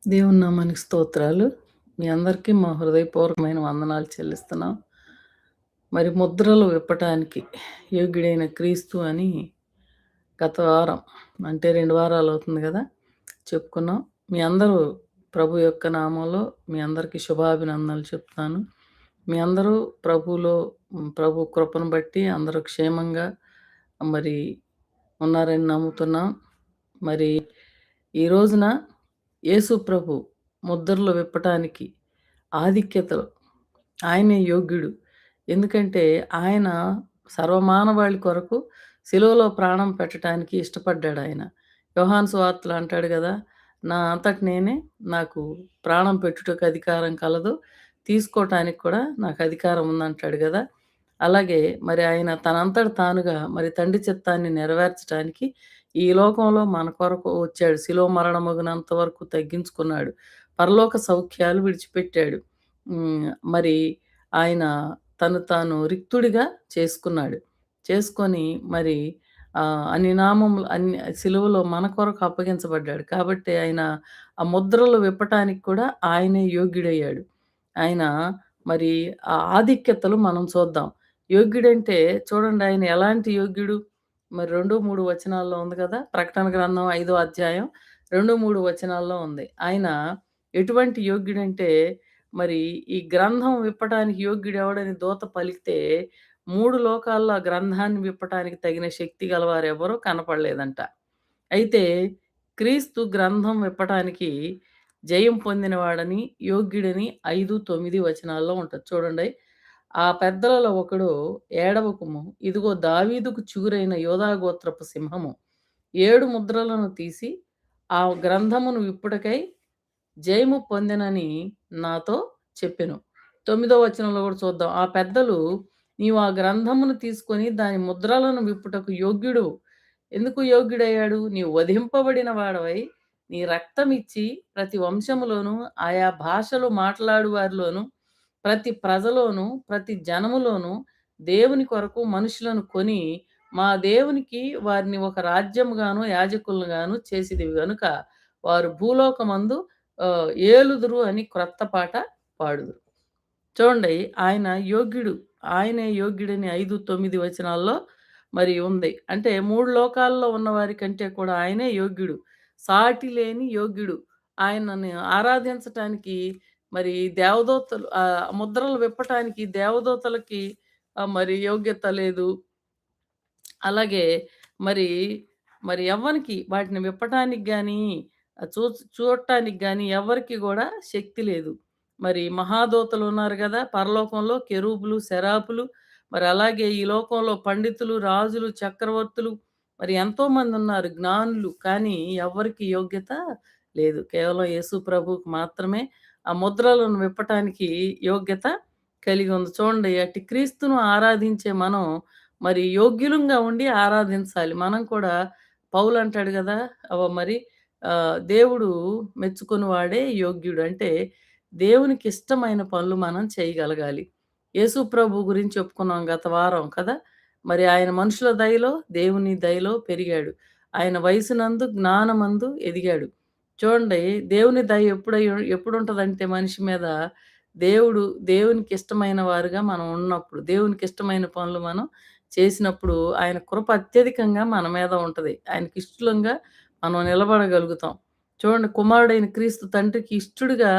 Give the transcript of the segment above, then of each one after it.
దేవుని నామానికి స్తోత్రాలు. మీ అందరికీ మా హృదయపూర్వకమైన వందనాలు చెల్లిస్తున్నాం. మరి ముద్రలు విప్పటానికి యోగ్యుడైన క్రీస్తు అని గత వారం అంటే 2 వారాలవుతుంది గదా! చెప్పుకున్నాం. మీ అందరూ ప్రభు యొక్క నామంలో మీ అందరికీ శుభాభినందనలు చెప్తున్నాను. మీ అందరూ ప్రభువులో ప్రభు కృపను బట్టి అందరూ క్షేమంగా మరి ఉన్నారని నమ్ముతున్నాం. మరి ఈ రోజున యేసు ప్రభు ముద్రలు విప్పటానికి ఆధిక్యతలో ఆయనే యోగ్యుడు. ఎందుకంటే ఆయన సర్వమానవాళి కొరకు సిలువలో ప్రాణం పెట్టడానికి ఇష్టపడ్డాడాయన. యోహాను సువార్తలో అంటాడు గదా! నా అంతట నేనే నాకు ప్రాణం పెట్టుటకు అధికారం కలదు. తీసుకోటానికి కూడా నాకు అధికారం ఉందంటాడు గదా! అలాగే మరి ఆయన తనంతట తానుగా మరి తండ్రి చిత్తాన్ని నెరవేర్చటానికి ఈ లోకంలో మన కొరకు వచ్చాడు. శిలువ మరణమగునంత వరకు తగ్గించుకున్నాడు. పరలోక సౌఖ్యాలు విడిచిపెట్టాడు. మరి ఆయన తను తాను రిక్తుడిగా చేసుకున్నాడు. చేసుకొని మరి అన్ని నామములు అన్ని సిలువలో మన కొరకు అప్పగించబడ్డాడు. కాబట్టి ఆయన ఆ ముద్రలు విప్పటానికి కూడా ఆయనే యోగ్యుడయ్యాడు. ఆయన మరి ఆ ఆధిక్యతలు మనం చూద్దాం. యోగ్యుడంటే చూడండి ఆయన ఎలాంటి యోగ్యుడు? మరి 2, 3 వచనాల్లో ఉంది గదా! ప్రకటన గ్రంథం 5 అధ్యాయం 2, 3 వచనాల్లో ఉంది. ఆయన ఎటువంటి యోగ్యుడంటే మరి ఈ గ్రంథం విప్పటానికి యోగ్యుడెవడని దూత పలికితే 3 లోకాల్లో ఆ గ్రంథాన్ని విప్పటానికి తగిన శక్తి గలవారెవరూ కనపడలేదంట. అయితే క్రీస్తు గ్రంథం విప్పటానికి జయం పొందినవాడని, యోగ్యుడని 5, 9 వచనాల్లో ఉంటది. చూడండి. ఆ పెద్దలలో ఒకడు ఏడవకుము, ఇదిగో దావీదుకు చిగురైన యూదా గోత్రపు సింహము 7 ముద్రలను తీసి ఆ గ్రంథమును విప్పుటకై జయము పొందెనని నాతో చెప్పెను. 9వ వచనంలో కూడా చూద్దాం. ఆ పెద్దలు నీవు ఆ గ్రంథమును తీసుకొని దాని ముద్రలను విప్పుటకు యోగ్యుడు. ఎందుకు యోగ్యుడయ్యాడు? నీవు వధింపబడిన వాడవై నీ రక్తమిచ్చి ప్రతి వంశములోను ఆయా భాషలు మాట్లాడు వారిలోను ప్రతి ప్రజలోను ప్రతి జనములోను దేవుని కొరకు మనుషులను కొని మా దేవునికి వారిని ఒక రాజ్యముగాను యాజకులుగాను చేసిదివి గనుక వారు భూలోకమందు ఏలుదురు అని క్రొత్త పాట పాడుదురు. చూడండి ఆయన యోగ్యుడు. ఆయనే యోగ్యుడని 5, 9 వచనాల్లో మరి ఉంది. అంటే 3 లోకాల్లో ఉన్నవారి కంటే కూడా ఆయనే యోగ్యుడు. సాటి లేని యోగ్యుడు. ఆయనని ఆరాధించటానికి మరి దేవదూతలు ముద్రలు విప్పటానికి దేవదూతలకి మరి యోగ్యత లేదు. అలాగే మరి, మరి ఎవ్వనికి వాటిని విప్పటానికి గానీ, చూడటానికి గానీ ఎవ్వరికీ గూడా శక్తి లేదు. మరి మహాదూతలున్నారు గదా! పరలోకంలో కెరూబులు, సెరాపులు, మరి అలాగే ఈ లోకంలో పండితులు, రాజులు, చక్రవర్తులు మరి ఎంతోమందున్నారు జ్ఞానులు. కానీ ఎవ్వరికీ యోగ్యత లేదు. కేవలం యేసు ప్రభువుకి మాత్రమే ఆ ముద్రలను విప్పటానికి యోగ్యత కలిగి ఉంది. చూడండి అట్టి క్రీస్తును ఆరాధించే మనం మరి యోగ్యులంగా ఉండి ఆరాధించాలి. మనం కూడా పౌలంటాడు గదా! మరి దేవుడు మెచ్చుకునివాడే యోగ్యుడు. అంటే దేవునికిష్టమైన పనులు మనం చేయగలగాలి. యేసు ప్రభు గురించి చెప్పుకున్నాం గత వారం కదా! మరి ఆయన మనుషుల దయలో, దేవుని దయలో పెరిగాడు. ఆయన వయసునందు, జ్ఞానమందు ఎదిగాడు. చూడండి దేవుని దయ ఎప్పుడుంటదంటే మనిషి మీద దేవునికిష్టమైన వారుగా మనం ఉన్నప్పుడు, దేవునికిష్టమైన పనులు మనం చేసినప్పుడు ఆయన కృప అత్యధికంగా మన మీద ఉంటది. ఆయనకిష్టలంగా మనం నిలబడగలుగుతాం. చూడండి కుమారుడైన క్రీస్తు తండ్రికి ఇష్టుడుగా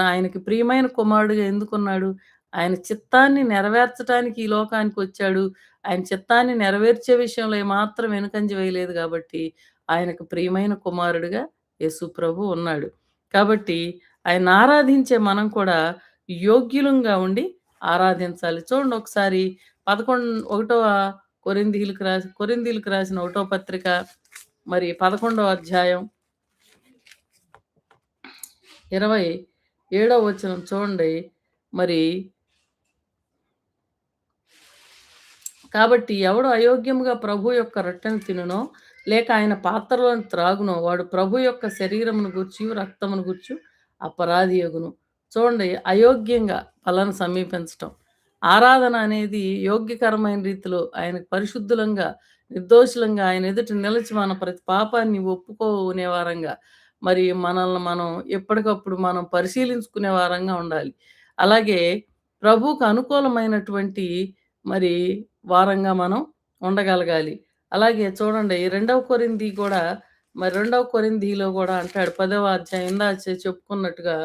ఆయనకి ప్రియమైన కుమారుడుగా ఎందుకున్నాడు? ఆయన చిత్తాన్ని నెరవేర్చటానికి ఈ లోకానికొచ్చాడు. ఆయన చిత్తాన్ని నెరవేర్చే విషయంలో ఏమాత్రం వెనుకంజ వేయలేదు గాబట్టి, ఆయనకు ప్రియమైన కుమారుడుగా యేసు ప్రభు ఉన్నాడు. కాబట్టి ఆయన్ని ఆరాధించే మనం కూడా యోగ్యులంగా ఉండి ఆరాధించాలి. చూడండి ఒకసారి 1వ కొరింథీయులకు రాసిన 1వ పత్రిక మరి 11వ అధ్యాయం 27వ వచనం చూడండి. మరి కాబట్టి ఎవడు అయోగ్యముగా ప్రభు యొక్క రొట్టెను తినునో, లేక ఆయన పాత్రలోని త్రాగునో, వాడు ప్రభు యొక్క శరీరమును గూర్చియు, రక్తమును గూర్చియు అపరాధియగును. చూడండి అయోగ్యంగా బలను సమీపించటం. ఆరాధన అనేది యోగ్యకరమైన రీతిలో ఆయనకు పరిశుద్ధులంగా, నిర్దోషులంగా ఆయన ఎదుట నిలిచి మన ప్రతి పాపాన్ని ఒప్పుకోనే వారంగా మరి మనల్ని మనం ఎప్పటికప్పుడు మనం పరిశీలించుకునే వారంగా ఉండాలి. అలాగే ప్రభువుకు అనుకూలమైనటువంటి మరి వారంగా మనం ఉండగలగాలి. అలాగే చూడండి రెండవ కొరింథీ కూడా మరి రెండవ కొరింథీలో గూడా అంటాడు 10వ అధ్యాయం ఇందాక చెప్పుకున్నట్టుగా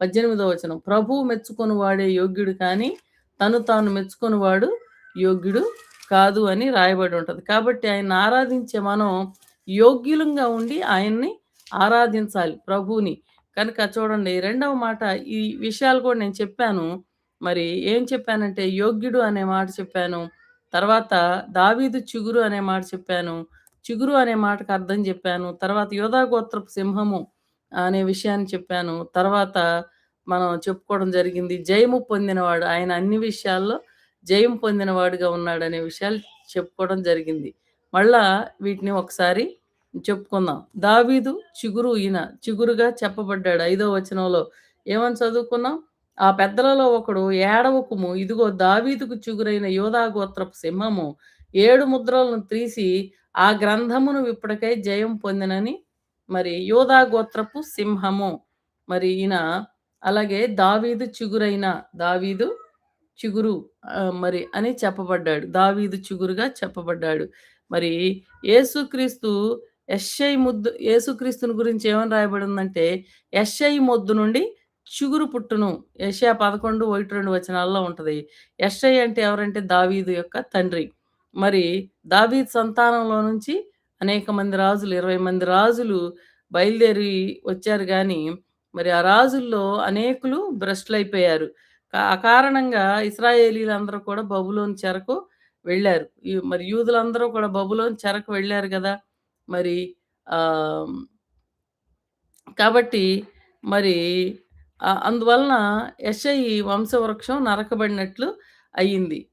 18వ వచనం. ప్రభువు మెచ్చుకొని వాడే యోగ్యుడు కానీ, తను తాను మెచ్చుకొనివాడు యోగ్యుడు కాదు అని రాయబడి ఉంటది. కాబట్టి ఆయన్ని ఆరాధించే మనం యోగ్యులంగా ఉండి ఆయన్ని ఆరాధించాలి ప్రభువుని. కనుక చూడండి రెండవ మాట ఈ విషయాలు కూడా నేను చెప్పాను. మరి ఏం చెప్పానంటే యోగ్యుడు అనే మాట చెప్పాను. తర్వాత దావీదు చిగురు అనే మాట చెప్పాను. చిగురు అనే మాటకు అర్థం చెప్పాను. తర్వాత యూదా గోత్రపు సింహము అనే విషయాన్ని చెప్పాను. తర్వాత మనం చెప్పుకోవడం జరిగింది. జయము పొందినవాడు. ఆయన అన్ని విషయాల్లో జయం పొందినవాడుగా ఉన్నాడనే విషయాలు చెప్పుకోవడం జరిగింది. మళ్ళా వీటిని ఒకసారి చెప్పుకుందాం. దావీదు చిగురు ఈయన. చిగురుగా చెప్పబడ్డాడు. 5వ వచనంలో ఏమని చదువుకున్నాం? ఆ పెద్దలలో ఒకడు ఏడవకుము ఇదిగో దావీదుకు చిగురైన యూదా గోత్రపు సింహము 7 ముద్రలను తీసి ఆ గ్రంథమును విప్పుటకై జయం పొందెనని మరి యూదా గోత్రపు సింహము. మరి ఈయన అలాగే దావీదు చిగురు మరి అని చెప్పబడ్డాడు. దావీదు చిగురుగా చెప్పబడ్డాడు. మరి యేసుక్రీస్తు యేసుక్రీస్తుని గురించి ఏమని రాయబడిందంటే, యెషయి మొద్దు నుండి చిగురు పుట్టును. యెషయా 11, 1, 2 వచనాల్లో ఉంటది. యెషయి అంటే ఎవరంటే దావీదు యొక్క తండ్రి. మరి దావీదు సంతానంలో నుంచి అనేక మంది రాజులు 20 మంది రాజులు బయలుదేరి వచ్చారు గానీ, మరి ఆ రాజుల్లో అనేకులు భ్రష్టులైపోయారు. ఆ కారణంగా ఇశ్రాయేలీయులందరూ కూడా బబులోను చెరకు వెళ్లారు. మరి యూదులందరూ కూడా బబులోను చెరకు వెళ్లారు గదా! మరి ఆహ్, కాబట్టి మరి అందువలన యెషయి వంశవృక్షం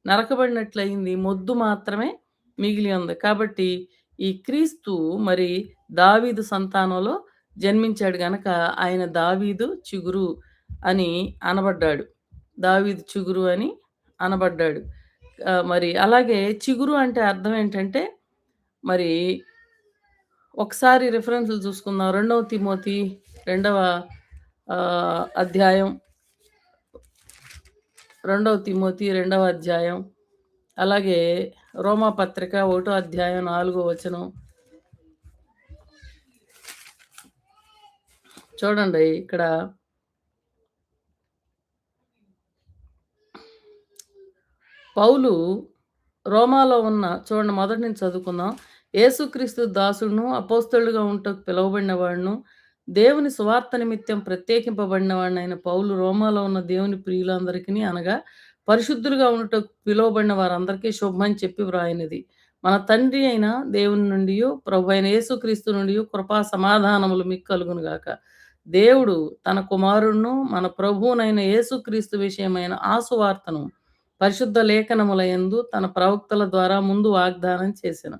నరకబడినట్లయింది. మొద్దు మాత్రమే మిగిలి ఉంది. కాబట్టి ఈ క్రీస్తు మరి దావీదు సంతానంలో జన్మించాడు గనక ఆయన దావీదు చిగురు అని అనబడ్డాడు. దావీదు చిగురు అని అనబడ్డాడు. మరి అలాగే చిగురు అంటే అర్థం ఏంటంటే మరి ఒకసారి రిఫరెన్స్‌లు చూసుకుందాం. 2వ తిమోతి రెండవ అధ్యాయం 2వ తిమోతి రెండవ అధ్యాయం, అలాగే రోమా పత్రిక 1 అధ్యాయం 4 వచనం. చూడండి ఇక్కడ పౌలు రోమాలో ఉన్న చూడండి మొదటి నుంచి చదువుకుందాం. యేసుక్రీస్తు దాసుడును అపోస్తలుడుగా ఉంటకు పిలువబడిన వాడును దేవుని సువార్త నిమిత్తం ప్రత్యేకింపబడిన వాడినైన పౌలు రోమాలో ఉన్న దేవుని ప్రియులందరికీ అనగా పరిశుద్ధులుగా ఉండుటకు పిలువబడిన వారందరికీ శుభమని చెప్పి వ్రాయినది. మన తండ్రి అయిన దేవుని నుండి ప్రభు అయిన యేసుక్రీస్తు నుండి కృపా సమాధానములు మీకు కలుగును గాక. దేవుడు తన కుమారుడును మన ప్రభువునైన యేసుక్రీస్తు విషయమైన ఆ సువార్తను పరిశుద్ధ లేఖనములయందు తన ప్రవక్తల ద్వారా ముందు వాగ్దానం చేసెను.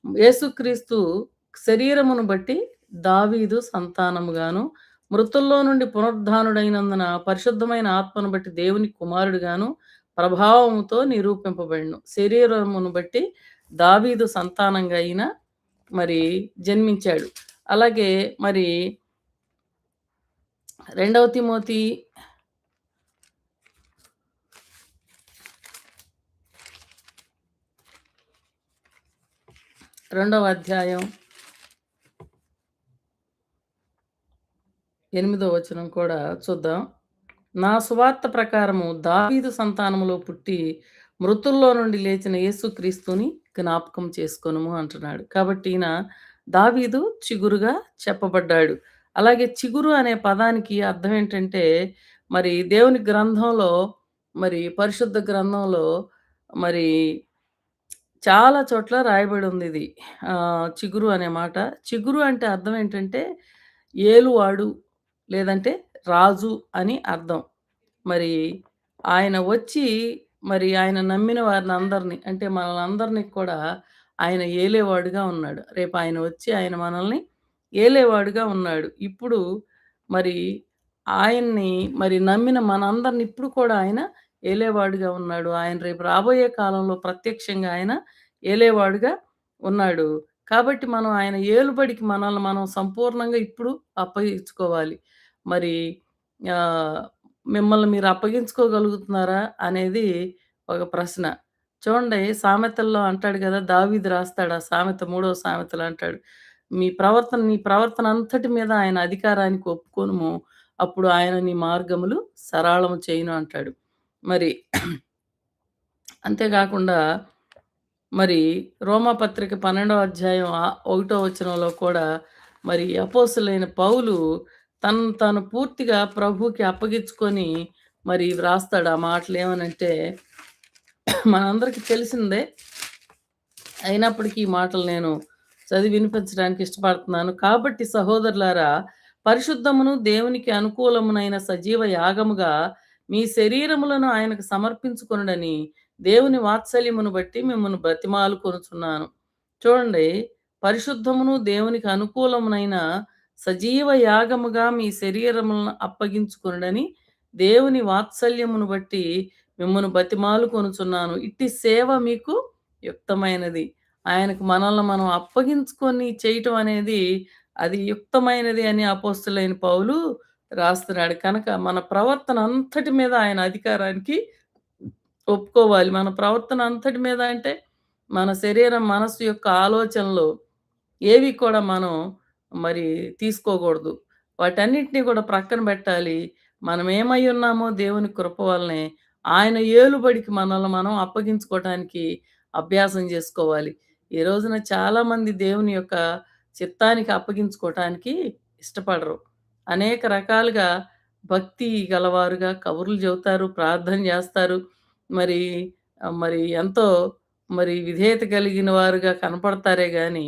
యేసుక్రీస్తు శరీరమును బట్టి దావీదు సంతానముగాను, మృతుల్లో నుండి పునరుద్ధానుడైనందున పరిశుద్ధమైన ఆత్మను బట్టి దేవుని కుమారుడుగాను ప్రభావముతో నిరూపింపబడెను. శరీరమును బట్టి దావీదు సంతానంగా అయిన మరి జన్మించాడు. అలాగే మరి 2వ తిమోతి 2వ అధ్యాయం 8వ వచనం కూడా చూద్దాం. నా సువార్త ప్రకారము దావీదు సంతానములో పుట్టి మృతుల్లో నుండి లేచిన యేసుక్రీస్తుని జ్ఞాపకం చేసుకొనుము అంటున్నాడు. కాబట్టి ఈయన దావీదు చిగురుగా చెప్పబడ్డాడు. అలాగే చిగురు అనే పదానికి అర్థం ఏంటంటే మరి దేవుని గ్రంథంలో మరి పరిశుద్ధ గ్రంథంలో మరి చాలా చోట్ల రాయబడి ఉంది ఇది. చిగురు అనే మాట. చిగురు అంటే అర్థం ఏంటంటే ఏలువాడు లేదంటే రాజు అని అర్థం. మరి ఆయన వచ్చి మరి ఆయన నమ్మిన వారినందరిని అంటే మనల్నందరిని కూడా ఆయన ఏలేవాడుగా ఉన్నాడు. రేపు ఆయన వచ్చి ఆయన మనల్ని ఏలేవాడుగా ఉన్నాడు. ఇప్పుడు మరి ఆయన్ని మరి నమ్మిన మనందరిని ఇప్పుడు కూడా ఆయన ఏలేవాడుగా ఉన్నాడు. ఆయన రేపు రాబోయే కాలంలో ప్రత్యక్షంగా ఆయన ఏలేవాడుగా ఉన్నాడు. కాబట్టి మనం ఆయన ఏలుబడికి మనల్ని మనం సంపూర్ణంగా ఇప్పుడు అప్పగించుకోవాలి. మరి ఆహ్, మిమ్మల్ని మీరు అప్పగించుకోగలుగుతున్నారా అనేది ఒక ప్రశ్న. చూడండి సామెతల్లో అంటాడు గదా! దావీదు రాస్తాడు ఆ సామెత మూడవ సామెతలో అంటాడు. నీ ప్రవర్తన అంతటి మీద ఆయన అధికారానికి ఒప్పుకొనుము. అప్పుడు ఆయన నీ మార్గములు సరళము చేయును అంటాడు. మరి అంతే గాకుండా మరి రోమాపత్రిక 12వ అధ్యాయం 1 వచనంలో కూడా మరి అపోస్తలుడైన పౌలు తనను తాను పూర్తిగా ప్రభువుకి అప్పగించుకొని మరి వ్రాస్తాడు. ఆ మాటలేమనంటే మనందరికీ తెలిసిందే. అయినప్పటికీ ఈ మాటలు నేను చదివి వినిపించడానికి ఇష్టపడుతున్నాను. కాబట్టి సహోదరులారా, పరిశుద్ధమును దేవునికి అనుకూలమునైన సజీవ యాగముగా మీ శరీరములను ఆయనకు సమర్పించుకొనుడని దేవుని వాత్సల్యమును బట్టి మిమ్మల్ని బ్రతిమాలుకొనుచున్నాను. చూడండి, పరిశుద్ధమును దేవునికి అనుకూలమునైన సజీవ యాగముగా మీ శరీరములను అప్పగించుకొనుడని దేవుని వాత్సల్యమును బట్టి మిమ్మల్ని బతిమాలుకొనుచున్నాను. ఇట్టి సేవ మీకు యుక్తమైనది. ఆయనకు మనల్ని మనం అప్పగించుకొని చేయటం అనేది అది యుక్తమైనది అని అపోస్తలుడైన పౌలు రాస్తున్నాడు. కనుక మన ప్రవర్తన అంతటి మీద ఆయన అధికారానికి ఒప్పుకోవాలి. మన ప్రవర్తన అంతటి మీద అంటే మన శరీరం, మనస్సు యొక్క ఆలోచనలు ఏవి కూడా మనం మరి తీసుకోకూడదు. వాటన్నిటిని కూడా ప్రక్కన పెట్టాలి. మనం ఏమై ఉన్నామో దేవుని కృప వల్లనే ఆయన ఏలుబడికి మనల్ని మనం అప్పగించుకోవటానికి అభ్యాసం చేసుకోవాలి. ఈ రోజున చాలామంది దేవుని యొక్క చిత్తానికి అప్పగించుకోవటానికి ఇష్టపడరు. అనేక రకాలుగా భక్తి గలవారుగా కబుర్లు చెబుతారు, ప్రార్థన చేస్తారు. మరి మరి ఎంతో మరి విధేయత కలిగిన వారుగా కనపడతారే గాని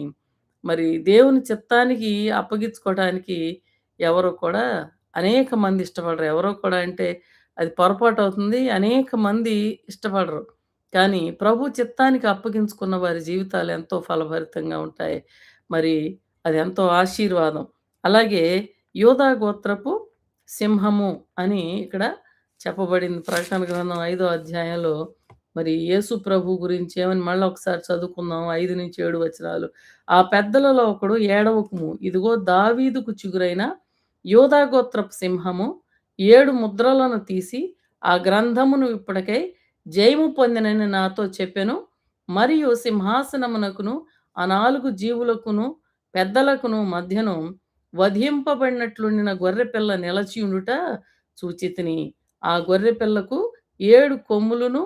మరి దేవుని చిత్తానికి అప్పగించుకోవటానికి ఎవరు కూడా అనేక మంది ఇష్టపడరు. ఎవరో కూడా అంటే అది పొరపాటవుతుంది. అనేక మంది ఇష్టపడరు. కానీ ప్రభు చిత్తానికి అప్పగించుకున్న వారి జీవితాలు ఎంతో ఫలభరితంగా ఉంటాయి. మరి అది ఎంతో ఆశీర్వాదం. అలాగే యూదా గోత్రపు సింహము అని ఇక్కడ చెప్పబడింది. ప్రకటన గ్రంథం 5వ అధ్యాయంలో మరి యేసు ప్రభు గురించి ఏమని మళ్ళా ఒకసారి చదువుకుందాం 5-7 వచనాలు. ఆ పెద్దలలో ఒకడు ఏడవకుము. ఇదిగో దావీదుకు చిగురైన యూదా గోత్రపు సింహము 7 ముద్రలను తీసి ఆ గ్రంథమును విప్పుటకై జయము పొందెనని నాతో చెప్పెను. మరియు సింహాసనమునకును ఆ 4 జీవులకును పెద్దలకును మధ్యను వధింపబడినట్లుండిన గొర్రెపిల్ల నిలచియుండుట చూచితిని. ఆ గొర్రెపిల్లకు 7 కొమ్ములును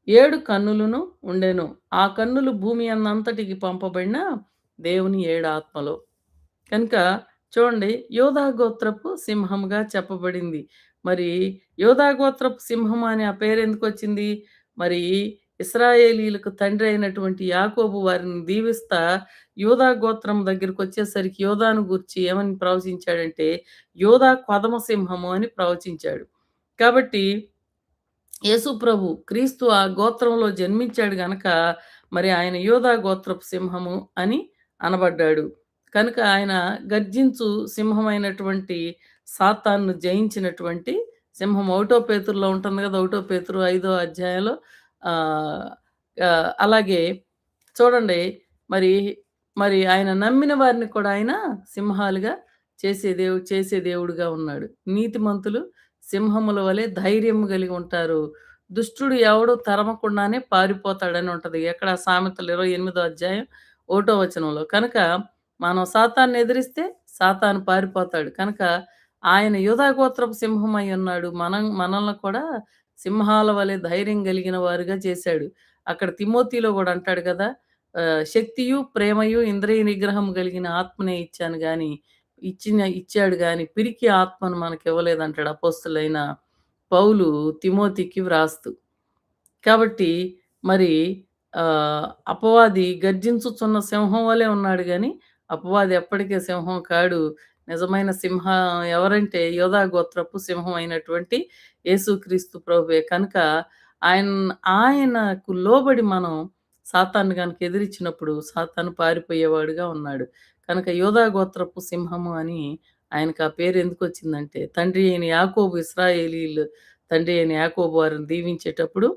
7 కన్నులును ఉండెను. ఆ కన్నులు భూమి అందంతటికి పంపబడిన దేవుని 7 ఆత్మలు. కనుక చూడండి యోధా గోత్రపు సింహంగా చెప్పబడింది. మరి యోధా గోత్రపు సింహం అని ఆ పేరెందుకొచ్చింది? మరి ఇశ్రాయేలీయులకు తండ్రి అయినటువంటి యాకోబు వారిని దీవిస్తా యోధా గోత్రం దగ్గరికొచ్చేసరికి యోధాను గూర్చి ఏమని ప్రవచించాడంటే, యోధా కొదమ సింహము అని ప్రవచించాడు. కాబట్టి యేసు ప్రభు క్రీస్తు ఆ గోత్రంలో జన్మించాడు గనక మరి ఆయన యూదా గోత్రపు సింహము అని అనబడ్డాడు. కనుక ఆయన గర్జించు సింహమైనటువంటి సాతానును జయించినటువంటి సింహం. ఒకటో పేతురులో ఉంటుంది కదా! ఒకటో పేతురు 5వ అధ్యాయంలో ఆహ్, అలాగే చూడండి మరి, మరి ఆయన నమ్మిన వారిని కూడా ఆయన సింహాలుగా చేసే దేవుడుగా ఉన్నాడు. నీతిమంతులు సింహముల వలె ధైర్యం కలిగి ఉంటారు. దుష్టుడు ఎవడు తరమకుండానే పారిపోతాడని ఉంటది. ఎక్కడ సామెతలు 28వ అధ్యాయం 1 వచనంలో. కనుక మనం సాతాన్ని ఎదిరిస్తే సాతాను పారిపోతాడు. కనుక ఆయన యూదా గోత్రపు సింహమై ఉన్నాడు. మనల్ని కూడా సింహాల వలె ధైర్యం కలిగిన వారుగా చేశాడు. అక్కడ తిమోతిలో గూడా అంటాడు గదా! శక్తియు, ప్రేమయు, ఇంద్రియ నిగ్రహం కలిగిన ఆత్మనే ఇచ్చాను గాని ఇచ్చాడు గాని పిరికి ఆత్మను మనకివ్వలేదంటాడు అపోస్తలుడైన పౌలు తిమోతికి వ్రాస్తూ. కాబట్టి మరి అపవాది గర్జించుచున్న సింహం వలె ఉన్నాడు గానీ, అపవాది ఎప్పటికి సింహం కాడు. నిజమైన సింహం ఎవరంటే యోధా గోత్రపు సింహం అయినటువంటి యేసుక్రీస్తు ప్రభువే. కనుక ఆయన ఆయనకు లోబడి మనం సాతాను గనుక ఎదిరించినప్పుడు సాతాను పారిపోయేవాడుగా ఉన్నాడు. కనుక యోధా గోత్రపు సింహము అని ఆయనకు ఆ పేరు ఎందుకొచ్చిందంటే, తండ్రి అయిన యాకోబు ఇశ్రాయేలీయులు తండ్రి అయిన యాకోబు వారిని దీవించేటప్పుడు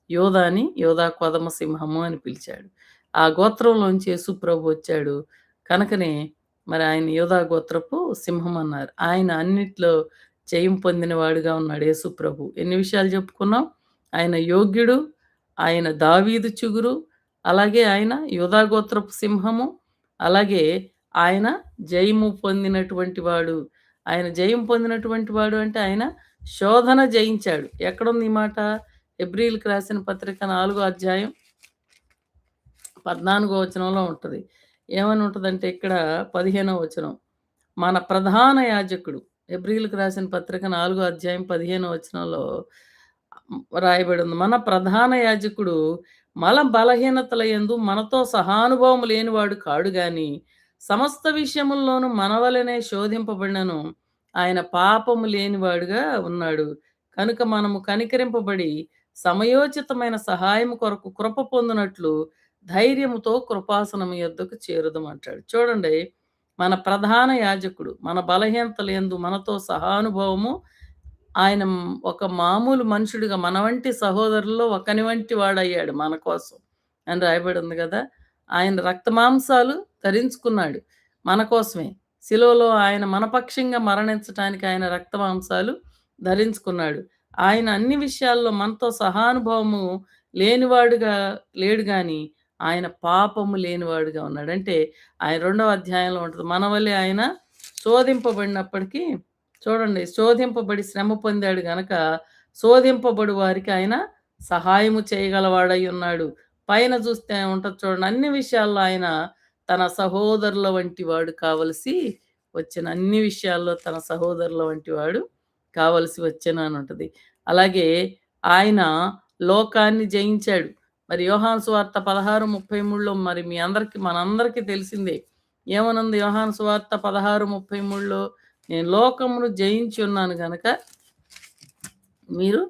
యోధాని యోధా కొదమ సింహము అని పిలిచాడు. ఆ గోత్రంలోంచి యేసు ప్రభు వచ్చాడు. కనుకనే మరి ఆయన యూదా గోత్రపు సింహం అన్నారు. ఆయన అన్నిట్లో జయం పొందిన వాడుగా ఉన్నాడు యేసు ప్రభు. ఎన్ని విషయాలు చెప్పుకున్నాం? ఆయన యోగ్యుడు, ఆయన దావీదు చిగురు, అలాగే ఆయన యూదా గోత్రపు సింహము, అలాగే ఆయన జయము పొందినటువంటి వాడు. ఆయన జయం పొందినటువంటి వాడు అంటే ఆయన శోధన జయించాడు. ఎక్కడుంది ఈ మాట? హెబ్రీయులకు రాసిన పత్రిక 4 అధ్యాయం 14 వచనంలో ఉంటది. ఏమని ఉంటదంటే ఇక్కడ 15 వచనం. మన ప్రధాన యాజకుడు హెబ్రీయులకు రాసిన పత్రిక 4 అధ్యాయం 15 వచనంలో రాయబడి ఉంది. మన ప్రధాన యాజకుడు మన బలహీనతల యందు మనతో సహానుభవము లేనివాడు కాడు గాని, సమస్త విషయముల్లోనూ మన వలెనే శోధింపబడినను, ఆయన పాపము లేనివాడుగా ఉన్నాడు. కనుక మనము కనికరింపబడి సమయోచితమైన సహాయం కొరకు కృప పొందునట్లు ధైర్యముతో కృపాసనము యొద్దకు చేరుదమంటాడు. చూడండి, మన ప్రధాన యాజకుడు మన బలహీనతల యందు మనతో సహానుభవము, ఆయన ఒక మామూలు మనుషుడిగా మన వంటి సహోదరుల్లో ఒకని వంటి వాడయ్యాడు మన కోసం అని రాయబడి ఉంది కదా! ఆయన రక్తమాంసాలు ధరించుకున్నాడు మన కోసమే. శిలువలో ఆయన మన పక్షంగా మరణించటానికి ఆయన రక్తమాంసాలు ధరించుకున్నాడు. ఆయన అన్ని విషయాల్లో మనతో సహానుభవము లేనివాడుగా లేడు గానీ, ఆయన పాపము లేనివాడుగా ఉన్నాడు. అంటే ఆయన 2వ అధ్యాయంలో ఉంటది. మన వలె ఆయన శోధింపబడినప్పటికీ చూడండి, శోధింపబడి శ్రమ పొందాడు గనక, శోధింపబడు వారికి ఆయన సహాయము చేయగలవాడై ఉన్నాడు. పైన చూస్తే ఉంటది చూడండి, అన్ని విషయాల్లో ఆయన తన సహోదరుల వంటి వాడు కావలసి వచ్చెను. అన్ని విషయాల్లో తన సహోదరుల వంటి వాడు కావలసి వచ్చెను అని ఉంటది. అలాగే ఆయన లోకాన్ని జయించాడు. మరి యోహాను సువార్త 16:33లో మరి మీ అందరికి మనందరికీ తెలిసిందే. ఏమనుంది యోహాను సువార్త 16:33లో? నేను లోకమును జయించి ఉన్నాను గనక మీరు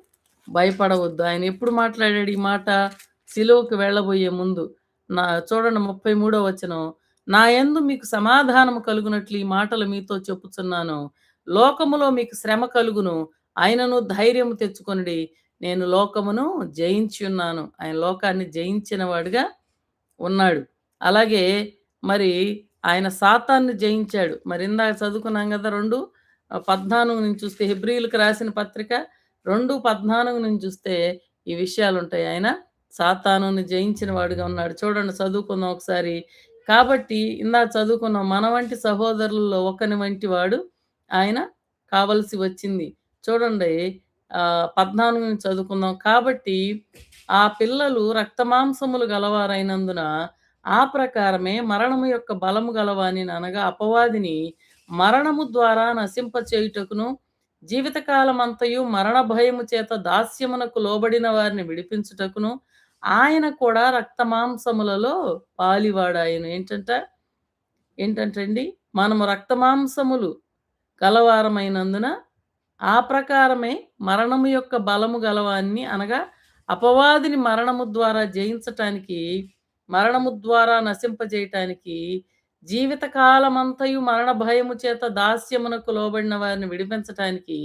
భయపడవద్దు. ఆయన ఎప్పుడు మాట్లాడాడు ఈ మాట? సిలువకు వెళ్ళబోయే ముందు. చూడండి 33వ వచనం. నా యందు మీకు సమాధానము కలుగునట్లు ఈ మాటలు మీతో చెప్పుచున్నాను. లోకములో మీకు శ్రమ కలుగును. అయినను ధైర్యము తెచ్చుకొనుడి. నేను లోకమును జయించి ఉన్నాను. ఆయన లోకాన్ని జయించిన వాడుగా ఉన్నాడు. అలాగే మరి ఆయన సాతాన్ని జయించాడు. మరి ఇందాక చదువుకున్నాం గదా! 14 నుంచి చూస్తే హెబ్రీయులకు రాసిన పత్రిక 2:14 నుంచి చూస్తే ఈ విషయాలుంటాయి. ఆయన సాతానుని జయించిన వాడుగా ఉన్నాడు. చూడండి, చదువుకుందాం ఒకసారి. కాబట్టి ఇందాక చదువుకున్నాం. మన వంటి సహోదరులలో ఒకని వంటి వాడు ఆయన కావలసి వచ్చింది. చూడండి, 14 నుంచి చదువుకుందాం. కాబట్టి ఆ పిల్లలు రక్తమాంసములు గలవారైనందున ఆ ప్రకారమే మరణము యొక్క బలము గలవానిని అనగా అపవాదిని మరణము ద్వారా నశింపచేయుటకును, జీవితకాలమంతయు మరణ భయము చేత దాస్యమునకు లోబడిన వారిని విడిపించుటకును ఆయన కూడా రక్తమాంసములలో పాలివాడాయను. ఏంటంటే అండి, మనము రక్తమాంసములు గలవారమైనందున ఆ ప్రకారమే మరణము యొక్క బలము గలవాన్ని అనగా అపవాదిని మరణము ద్వారా జయించటానికి, మరణము ద్వారా నశింపజేయటానికి, జీవితకాలమంతయు మరణ భయము చేత దాస్యమునకు లోబడిన వారిని విడిపించటానికి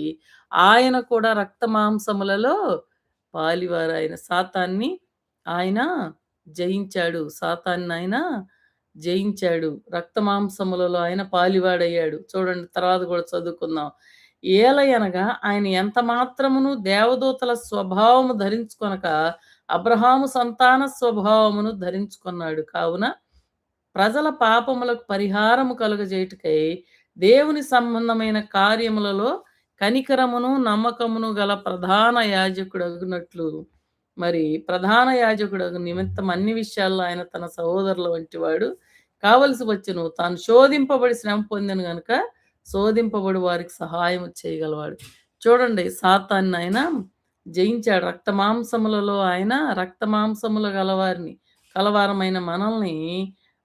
ఆయన కూడా రక్తమాంసములలో పాలివారాయన. సాతాన్ని ఆయన జయించాడు. సాతాన్ని ఆయన జయించాడు. రక్తమాంసములలో ఆయన పాలివాడయ్యాడు. చూడండి, తర్వాత కూడా చదువుకుందాం. ఏలయనగా ఆయన ఎంత మాత్రమును దేవదూతల స్వభావము ధరించుకొనక అబ్రహాము సంతాన స్వభావమును ధరించుకున్నాడు. కావున ప్రజల పాపములకు పరిహారము కలుగజేయుటకై దేవుని సంబంధమైన కార్యములలో కనికరమును నమ్మకమును గల ప్రధాన యాజకుడగునట్లు, మరి ప్రధాన యాజకుడగు నిమిత్తం అన్ని విషయాల్లో ఆయన తన సహోదరుల వంటి వాడు కావలసి వచ్చెను. తాను శోధింపబడి శ్రమ పొందెను గనుక శోధింపబడి వారికి సహాయం చేయగలవాడు. చూడండి, సాతాన్ని ఆయన జయించాడు. రక్తమాంసములలో ఆయన రక్తమాంసములు గలవారిని కలవారమైన మనల్ని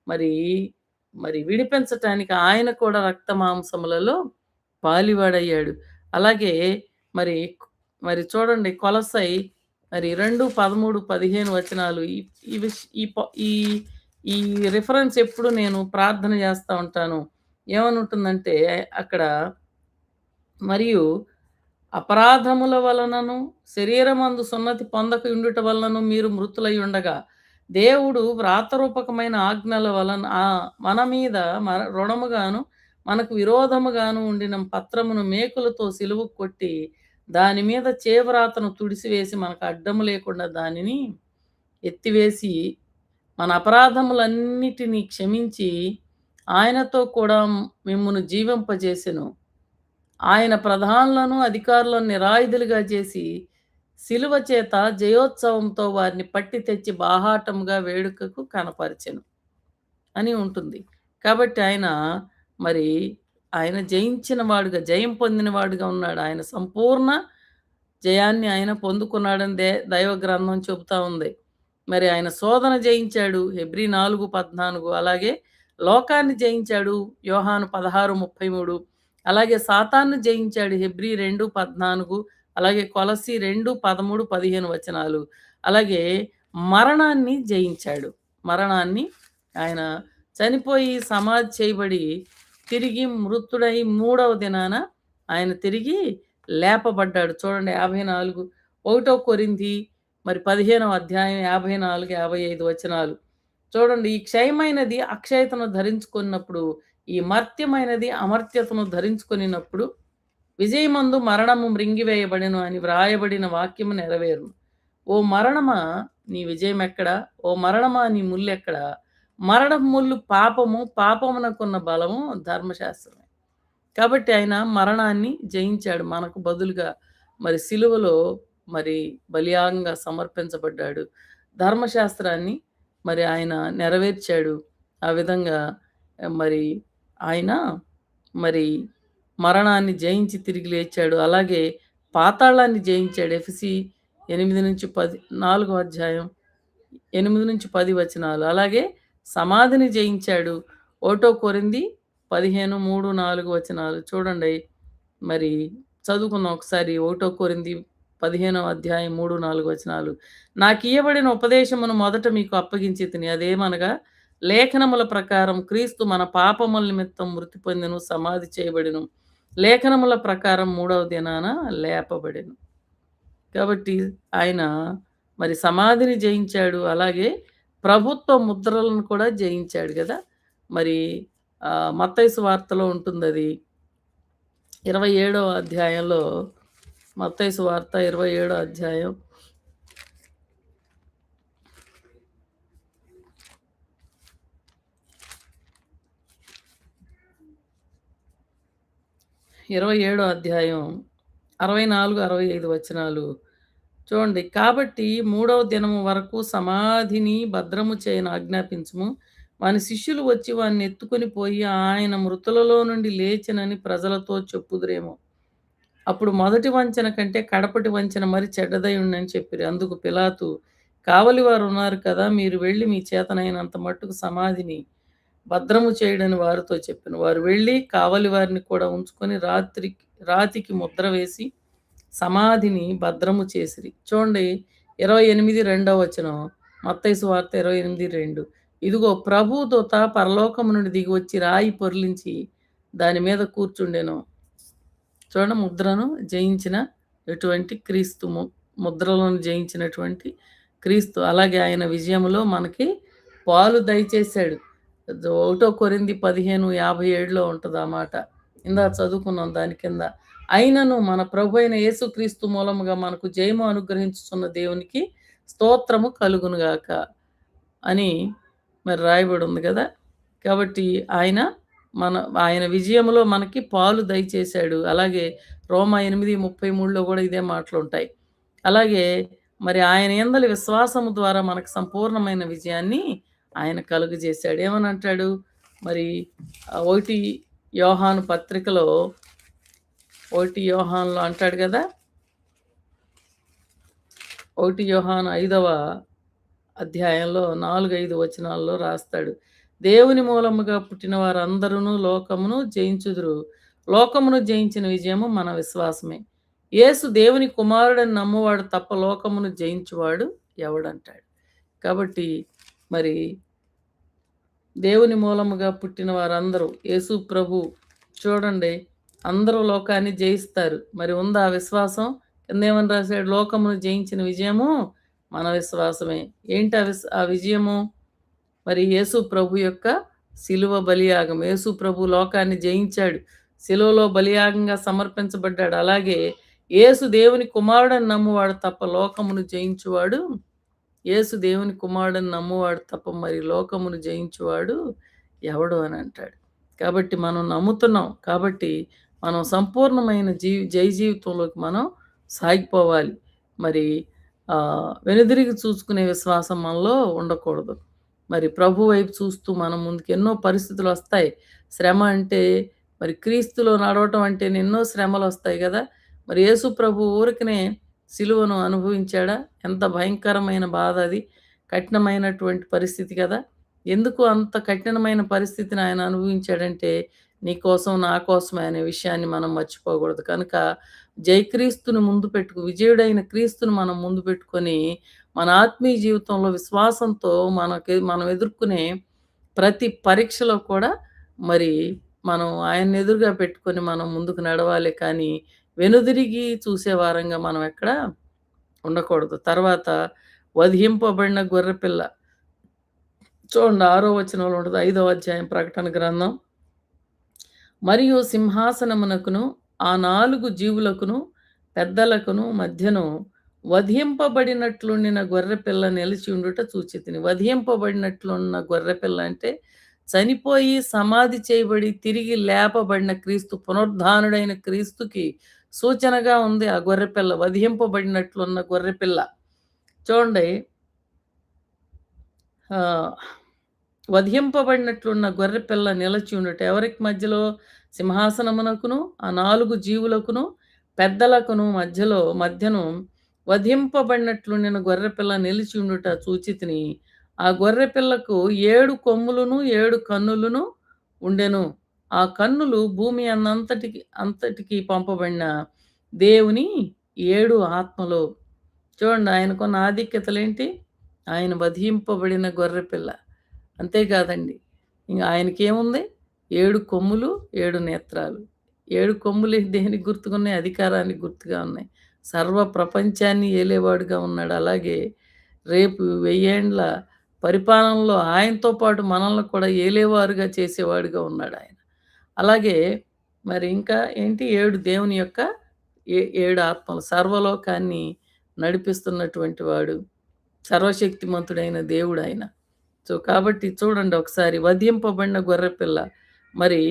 మరి మరి విడిపించటానికి ఆయన కూడా రక్తమాంసములలో పాలివాడయ్యాడు. అలాగే మరి మరి చూడండి, కొలస్సై మరి 2, 13, 15 వచనాలు ఈ ఈ విష్ ఈ ప ఈ ఈ రిఫరెన్స్ ఎప్పుడు నేను ప్రార్థన చేస్తా ఉంటాను. ఏమనుంటుందంటే అక్కడ, మరియు అపరాధముల వలనను శరీరమందు సున్నతి పొందక ఉండుట వలనను మీరు మృతులై ఉండగా దేవుడు వ్రాతరూపకమైన ఆజ్ఞల వలన మన మీద రుణముగాను, మనకు విరోధముగాను ఉండిన పత్రమును మేకులతో సిలువకు కొట్టి, దాని మీద చేవ్రాతను తుడిసివేసి, మనకు అడ్డము లేకుండా దానిని ఎత్తివేసి, మన అపరాధములన్నిటినీ క్షమించి, ఆయనతో కూడా మిమ్మును జీవింపజేసెను. ఆయన ప్రధానులను, అధికారులను నిరాయుధులుగా చేసి, శిలువ చేత జయోత్సవంతో వారిని పట్టి తెచ్చి బాహాటముగా వేడుకకు కనపరిచెను అని ఉంటుంది. కాబట్టి మరి ఆయన జయించిన వాడుగా, జయం పొందిన వాడుగా ఉన్నాడు. ఆయన సంపూర్ణ జయాన్ని ఆయన పొందుకున్నాడని దైవ గ్రంథం చెబుతా ఉంది. మరి ఆయన శోధన జయించాడు. హెబ్రీ 4:14. అలాగే లోకాన్ని జయించాడు. యోహాను 16:33. అలాగే సాతాన్ను జయించాడు. హెబ్రీ 2:14. అలాగే కొలస్సీ 2:13, 15 వచనాలు. అలాగే మరణాన్ని జయించాడు. మరణాన్ని ఆయన చనిపోయి సమాధి చేయబడి తిరిగి మృతుడై మూడవ దినాన ఆయన తిరిగి లేపబడ్డాడు. చూడండి 54. 1 కొరింథీ మరి 15వ అధ్యాయం 54, 55 వచనాలు. చూడండి, ఈ క్షయమైనది అక్షయతను ధరించుకున్నప్పుడు, ఈ మర్త్యమైనది అమర్త్యతను ధరించుకొనినప్పుడు విజయమందు మరణము మృంగివేయబడెను అని వ్రాయబడిన వాక్యము నెరవేరును. ఓ మరణమా నీ విజయమెక్కడా? ఓ మరణమా నీ ముల్లెక్కడా? మరణపు ముల్లు పాపము, పాపమునకున్న బలము ధర్మశాస్త్రమే. కాబట్టి ఆయన మరణాన్ని జయించాడు మనకు బదులుగా. మరి సిలువలో మరి బలియాగంగా సమర్పించబడ్డాడు. ధర్మశాస్త్రాన్ని మరి ఆయన నెరవేర్చాడు. ఆ విధంగా మరి ఆయన మరి మరణాన్ని జయించి తిరిగి లేచాడు. అలాగే పాతాళాన్ని జయించాడు. ఎఫెసీ 8-10, 4వ అధ్యాయం 8-10 వచనాలు. అలాగే సమాధిని జయించాడు. 1 కొరింథీ 15, 3, 4 వచనాలు. చూడండి, మరి చదువుకుందాం ఒకసారి. 1 కొరింథీ 15వ అధ్యాయం 3, 4 వచనాలు. నాకియ్యబడిన ఉపదేశమును మొదట మీకు అప్పగించితిని. అదేమనగా, లేఖనముల ప్రకారం క్రీస్తు మన పాపముల నిమిత్తం మృతి పొందెను, సమాధి చేయబడెను. లేఖనముల ప్రకారం మూడవ దినాన లేపబడెను. కాబట్టి ఆయన మరి సమాధిని జయించాడు. అలాగే ప్రభుత్వ ముద్రలను కూడా జయించాడు కదా. మరి మత్తయి సువార్తలో ఉంటుందది. 27వ అధ్యాయంలో, మత్తయి సువార్త 27వ అధ్యాయం 27వ అధ్యాయం 64, 65 వచనాలు. చూడండి, కాబట్టి మూడవ దినము వరకు సమాధిని భద్రము చేయను ఆజ్ఞాపించుము. వాని శిష్యులు వచ్చి వాన్ని ఎత్తుకొని పోయి ఆయన మృతులలో నుండి లేచినని ప్రజలతో చెప్పుదురేమో. అప్పుడు మొదటి వంచన కంటే కడపటి వంచన మరి చెడ్డదై ఉండని చెప్పిరి. అందుకు పిలాతు, కావలి వారు ఉన్నారు కదా, మీరు వెళ్ళి మీ చేతనైనంత మట్టుకు సమాధిని భద్రము చేయడని వారితో చెప్పాను. వారు వెళ్ళి కావలి వారిని కూడా ఉంచుకొని రాతికి ముద్ర వేసి సమాధిని భద్రము చేసిరి. చూడండి 28, 2వ వచనం. మత్తయి సువార్త 28:2. ఇదిగో ప్రభు దూత పరలోకము నుండి దిగి వచ్చి రాయి పొర్లించి దాని మీద కూర్చుండెను. చూడండి, ముద్రను జయించిన ఎటువంటి క్రీస్తు, ముద్రలను జయించినటువంటి క్రీస్తు. అలాగే ఆయన విజయములో మనకి పాలు దయచేశాడు. 1 కొరింథీ 15:57లో ఉంటుంది ఆ మాట. ఇందాక చదువుకున్నాం దాని కింద. అయినను మన ప్రభు అయిన యేసుక్రీస్తు మూలముగా మనకు జయము అనుగ్రహించుతున్న దేవునికి స్తోత్రము కలుగునుగాక అని మరి రాయబడి ఉంది కదా. కాబట్టి ఆయన విజయములో మనకి పాలు దయచేశాడు. అలాగే రోమా 8:33లో కూడా ఇదే మాటలు ఉంటాయి. అలాగే మరి ఆయన యందలి విశ్వాసము ద్వారా మనకు సంపూర్ణమైన విజయాన్ని ఆయన కలుగజేశాడు. ఏమని అంటాడు మరి 1 యోహాను పత్రికలో, 1 యోహానులో అంటాడు కదా. 1 యోహాను 5వ అధ్యాయంలో 4, 5 వచనాల్లో రాస్తాడు. దేవుని మూలముగా పుట్టిన వారందరూ లోకమును జయించుదురు. లోకమును జయించిన విజయము మన విశ్వాసమే. యేసు దేవుని కుమారుడని నమ్మువాడు తప్ప లోకమును జయించువాడు ఎవడంటాడు. కాబట్టి మరి దేవుని మూలముగా పుట్టిన వారందరూ, యేసు ప్రభు చూడండి, అందరూ లోకాన్ని జయిస్తారు. మరి ఉందా విశ్వాసం? కిందేమని రాశాడు? లోకమును జయించిన విజయము మన విశ్వాసమే. ఏంటి ఆ విజయము? మరి యేసు ప్రభు యొక్క శిలువ బలియాగం. యేసు ప్రభు లోకాన్ని జయించాడు. శిలువలో బలియాగంగా సమర్పించబడ్డాడు. అలాగే యేసు దేవుని కుమారుడని నమ్మువాడు తప్ప లోకమును జయించువాడు, యేసు దేవుని కుమారుడని నమ్మువాడు తప్ప మరి లోకమును జయించువాడు ఎవడు అని అంటాడు. కాబట్టి మనం నమ్ముతున్నాం. కాబట్టి మనం సంపూర్ణమైన జయ జీవితంలోకి మనం సాగిపోవాలి. మరి వెనుదిరిగి చూసుకునే విశ్వాసం మనలో ఉండకూడదు. మరి ప్రభు వైపు చూస్తూ మనం ముందుకు ఎన్నో పరిస్థితులొస్తాయి. శ్రమ అంటే మరి క్రీస్తులో నడవటం అంటేనే ఎన్నో శ్రమలొస్తాయి గదా! మరి యేసు ప్రభు ఊరికనే సిలువను అనుభవించాడా? ఎంత భయంకరమైన బాధ అది. కఠినమైనటువంటి పరిస్థితి కదా! ఎందుకు అంత కఠినమైన పరిస్థితిని ఆయన అనుభవించాడంటే, నీ కోసం, నా కోసమే అనే విషయాన్ని మనం మర్చిపోకూడదు. కనుక జయక్రీస్తుని ముందు విజయుడైన క్రీస్తుని మనం ముందు పెట్టుకొని, మన ఆత్మీయ జీవితంలో విశ్వాసంతో మనం ఎదుర్కొనే ప్రతి పరీక్షలో కూడా మరి మనం ఆయన్ని ఎదురుగా పెట్టుకొని మనం ముందుకు నడవాలే కానీ, వెనుదిరిగి చూసే వారంగా మనం ఎక్కడ ఉండకూడదు. తర్వాత వధింపబడిన గొర్రెపిల్ల. చూడండి 6వ వచనంలో ఉంటది. 5వ అధ్యాయం ప్రకటన గ్రంథం. మరియు సింహాసనమునకును, ఆ 4 జీవులకును, పెద్దలకును మధ్యను వధింపబడినట్లుండిన గొర్రెపిల్ల నిలిచి ఉండుట చూచితిని. వధింపబడినట్లున్న గొర్రెపిల్ల అంటే చనిపోయి సమాధి చేయబడి తిరిగి లేపబడిన క్రీస్తు, పునరుద్ధానుడైన క్రీస్తుకి సూచనగా ఉంది ఆ గొర్రెపిల్ల. వధింపబడినట్లున్న గొర్రెపిల్ల. చూడండి వధింపబడినట్లున్న గొర్రెపిల్ల నిలచి ఉండుట ఎవరికి మధ్యలో? సింహాసనమునకును, ఆ 4 జీవులకును, పెద్దలకును మధ్యను వధింపబడినట్లుండిన గొర్రెపిల్ల నిలిచి ఉండుట చూచితిని. ఆ గొర్రెపిల్లకు 7 కొమ్ములును 7 కన్నులును ఉండెను. ఆ కన్నులు భూమి అంతటికి పంపబడిన దేవుని 7 ఆత్మలు. చూడండి ఆయనకున్న ఆధిక్యతలేంటి? ఆయన వధింపబడిన గొర్రెపిల్ల. అంతేకాదండి. ఇంక ఆయనకేముంది? 7 కొమ్ములు, 7 నేత్రాలు. 7 కొమ్ములు దేనికి గుర్తుకున్నాయి? అధికారానికి గుర్తుగా ఉన్నాయి. సర్వ ప్రపంచాన్ని ఏలేవాడుగా ఉన్నాడు. అలాగే రేపు 1000 ఏండ్ల పరిపాలనలో ఆయనతో పాటు మనల్ని కూడా ఏలేవారుగా చేసేవాడుగా ఉన్నాడాయన. అలాగే మరి ఇంకా ఏంటి? 7 దేవుని యొక్క 7 ఆత్మలు. సర్వలోకాన్ని నడిపిస్తున్నటువంటి వాడు. సర్వశక్తిమంతుడైన దేవుడాయన. సో, కాబట్టి చూడండి ఒకసారి వధింపబడిన గొర్రెపిల్ల. మరి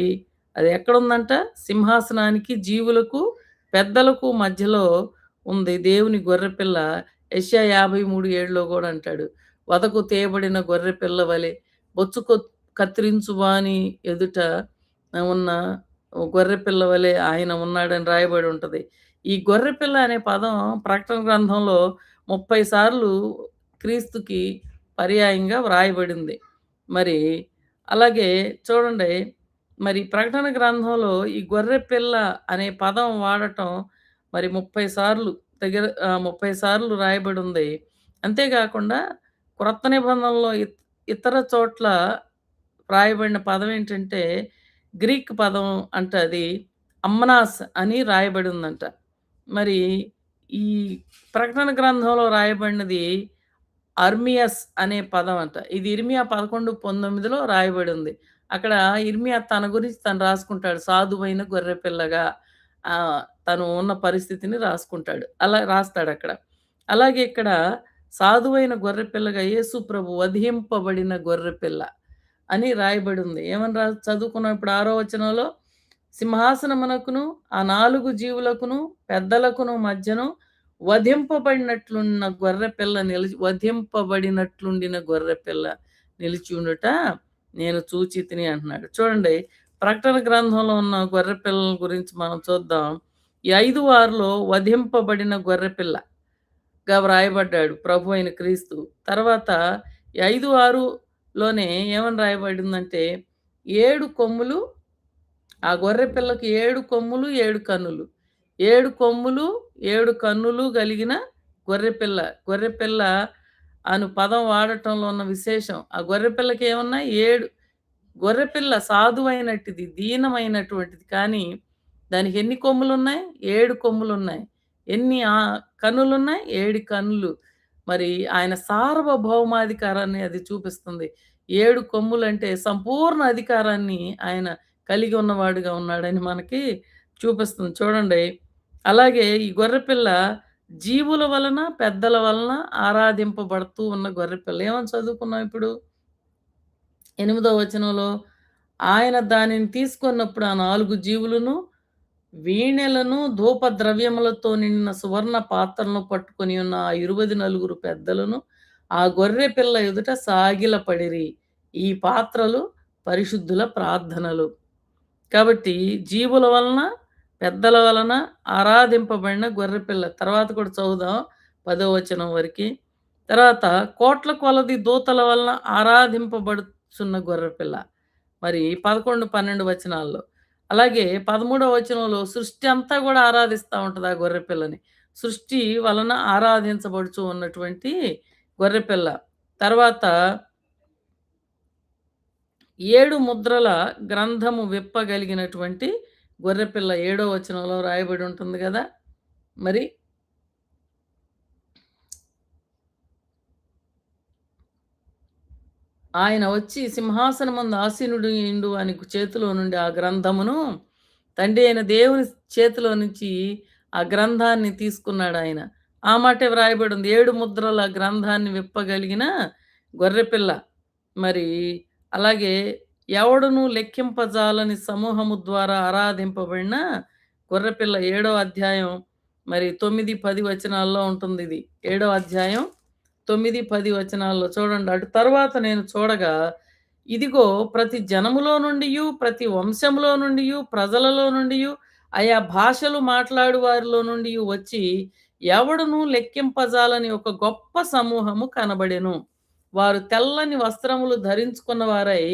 అది ఎక్కడుందంట? సింహాసనానికి, జీవులకు, పెద్దలకు మధ్యలో ఉంది దేవుని గొర్రెపిల్ల. యెషయా 53:7లో గూడా అంటాడు. వధకు తేబడిన గొర్రెపిల్ల వలె బొచ్చు కత్తిరించు వాని ఎదుట ఉన్న గొర్రెపిల్ల వలె ఆయన ఉన్నాడని రాయబడి ఉంటది. ఈ గొర్రెపిల్ల అనే పదం ప్రకటన గ్రంథంలో 30 సార్లు క్రీస్తుకి పర్యాయంగా వ్రాయబడింది. మరి అలాగే చూడండి, మరి ప్రకటన గ్రంథంలో ఈ గొర్రెపిల్ల అనే పదం వాడటం మరి 30 సార్లు 30 సార్లు రాయబడుంది. అంతేగాకుండా క్రొత్త నిబంధనలో ఇతర చోట్ల రాయబడిన పదం ఏంటంటే, గ్రీక్ పదం అంట అది అమ్నాస్ అని రాయబడిందంట. మరి ఈ ప్రకటన గ్రంథంలో రాయబడినది అర్మియస్ అనే పదం అంట. ఇది ఇర్మియా 11:19లో రాయబడింది. అక్కడ ఇర్మియా తన గురించి తను రాసుకుంటాడు. సాధువైన గొర్రెపిల్లగా తను ఉన్న పరిస్థితిని రాసుకుంటాడు. అలా రాస్తాడక్కడ. అలాగే ఇక్కడ సాధువైన గొర్రెపిల్లగా యేసు ప్రభు వధింపబడిన గొర్రెపిల్ల అని రాయబడింది. ఏమని చదువుకున్నాం ఇప్పుడు 6వ వచనంలో? సింహాసనమునకును, ఆ 4 జీవులకును, పెద్దలకును మధ్యను వధింపబడినట్లుండిన గొర్రెపిల్ల నిలిచి ఉండుట నేను చూచితిని అంటున్నాడు. చూడండి, ప్రకటన గ్రంథంలో ఉన్న గొర్రెపిల్లల గురించి మనం చూద్దాం. ఈ 5 వారిలో వధింపబడిన గొర్రెపిల్లగా వ్రాయబడ్డాడు ప్రభు అయిన క్రీస్తు. తర్వాత ఈ 5, 6లోనే ఏమని రాయబడిందంటే 7 కొమ్ములు, ఆ గొర్రెపిల్లకు 7 కొమ్ములు, 7 కన్నులు. 7 కొమ్ములు, 7 కన్నులు కలిగిన గొర్రెపిల్ల. గొర్రెపిల్ల అను పదం వాడటంలో ఉన్న విశేషం. ఆ గొర్రెపిల్లకి ఏమున్నాయి? 7 గొర్రెపిల్ల సాధువైనటిది, దీనమైనటువంటిది. కానీ దానికి ఎన్ని కొమ్ములున్నాయి? 7 కొమ్ములున్నాయి. ఎన్ని కన్నులున్నాయి? 7 కన్నులు. మరి ఆయన సార్వభౌమాధికారాన్ని అది చూపిస్తుంది. 7 కొమ్ములంటే సంపూర్ణ అధికారాన్ని ఆయన కలిగి ఉన్నవాడుగా ఉన్నాడని మనకి చూపిస్తుంది. చూడండి. అలాగే ఈ గొర్రెపిల్ల జీవుల వలన, పెద్దల వలన ఆరాధింపబడుతూ ఉన్న గొర్రెపిల్ల. ఏమని చదువుకున్నాం ఇప్పుడు? 8వ వచనంలో ఆయన దానిని తీసుకున్నప్పుడు ఆ 4 జీవులను వీణెలను, ధూపద్రవ్యములతో నిండిన సువర్ణ పాత్రలను పట్టుకొని ఉన్న ఆ 24 పెద్దలను ఆ గొర్రె పిల్ల ఎదుట సాగిలపడిరి. ఈ పాత్రలు పరిశుద్ధుల ప్రార్థనలు. కాబట్టి జీవుల వలన, పెద్దల వలన ఆరాధింపబడిన గొర్రెపిల్ల. తర్వాత కూడా చదువుదాం 10వ వచనం వరకి. తర్వాత కోట్ల కొలది దూతల వలన ఆరాధింపబడుచున్న గొర్రెపిల్ల. మరి 11, 12 వచనాల్లో. అలాగే 13వ వచనంలో సృష్టి అంతా గూడా ఆరాధిస్తా ఉంటది ఆ గొర్రెపిల్లని. సృష్టి వలన ఆరాధించబడుచు ఉన్నటువంటి గొర్రెపిల్ల. తర్వాత 7 ముద్రల గ్రంథము విప్పగలిగినటువంటి గొర్రెపిల్ల 7వ వచనంలో రాయబడి ఉంటుంది గదా! మరి ఆయన వచ్చి సింహాసనమందు ఆసీనుడయుండు అని చేతిలో నుండి ఆ గ్రంథమును తండ్రి అయిన దేవుని చేతిలో నుంచి ఆ గ్రంథాన్ని తీసుకున్నాడాయన. ఆ మాటే వ్రాయబడి ఉంది. 7 ముద్రల గ్రంథాన్ని విప్పగలిగిన గొర్రెపిల్ల. మరి అలాగే ఎవడును లెక్కింపజాలని సమూహము ద్వారా ఆరాధింపబడిన గొర్రెపిల్ల 7వ అధ్యాయం మరి 9, 10 వచనాల్లో ఉంటుందిది. 7వ అధ్యాయం 9, 10 వచనాల్లో చూడండి. అటు తరువాత నేను చూడగా, ఇదిగో ప్రతి జనములో నుండియు, ప్రతి వంశంలో నుండియు, ప్రజలలో నుండియు, ఆయా భాషలు మాట్లాడు వారిలో నుండియు వచ్చి, ఎవడును లెక్కింపజాలని ఒక గొప్ప సమూహము కనబడెను. వారు తెల్లని వస్త్రములు ధరించుకున్న వారై,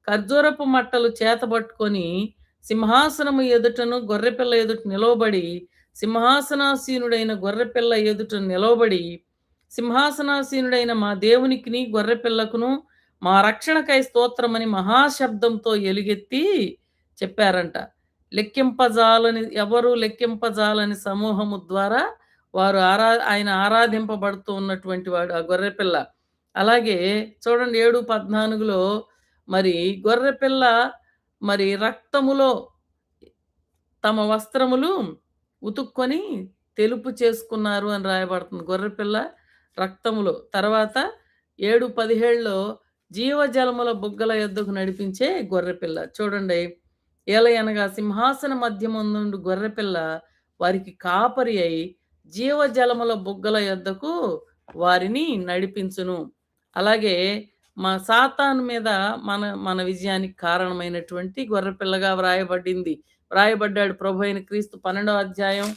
ఖర్జూరపు మట్టలు చేతబట్టుకొని, సింహాసనము ఎదుటను, గొర్రెపిల్ల ఎదుట నిలవబడి, సింహాసనాసీనుడైన గొర్రెపిల్ల ఎదుట నిలవబడి సింహాసనాసీనుడైన మా దేవునికిని, గొర్రెపిల్లకును మా రక్షణకై స్తోత్రమని మహాశబ్దంతో ఎలుగెత్తి చెప్పారంట. ఎవరు లెక్కింపజాలని సమూహము ద్వారా వారు ఆయన ఆరాధింపబడుతూ ఉన్నటువంటి వాడు ఆ గొర్రెపిల్ల. అలాగే చూడండి 7:14లో మరి గొర్రెపిల్ల మరి రక్తములో తమ వస్త్రములు ఉతుక్కొని తెలుపు చేసుకున్నారు అని రాయబడుతుంది. గొర్రెపిల్ల రక్తములో. తర్వాత 7:17లో జీవజలముల బుగ్గల యొద్దకు నడిపించే గొర్రెపిల్ల. చూడండి. ఏలయనగా సింహాసన మధ్యమందుండు గొర్రెపిల్ల వారికి కాపరి అయి జీవజలముల బుగ్గల యొద్దకు వారిని నడిపించును. అలాగే సాతాను మీద మన మన విజయానికి కారణమైనటువంటి గొర్రెపిల్లగా వ్రాయబడ్డాడు ప్రభు అయిన క్రీస్తు 12వ అధ్యాయం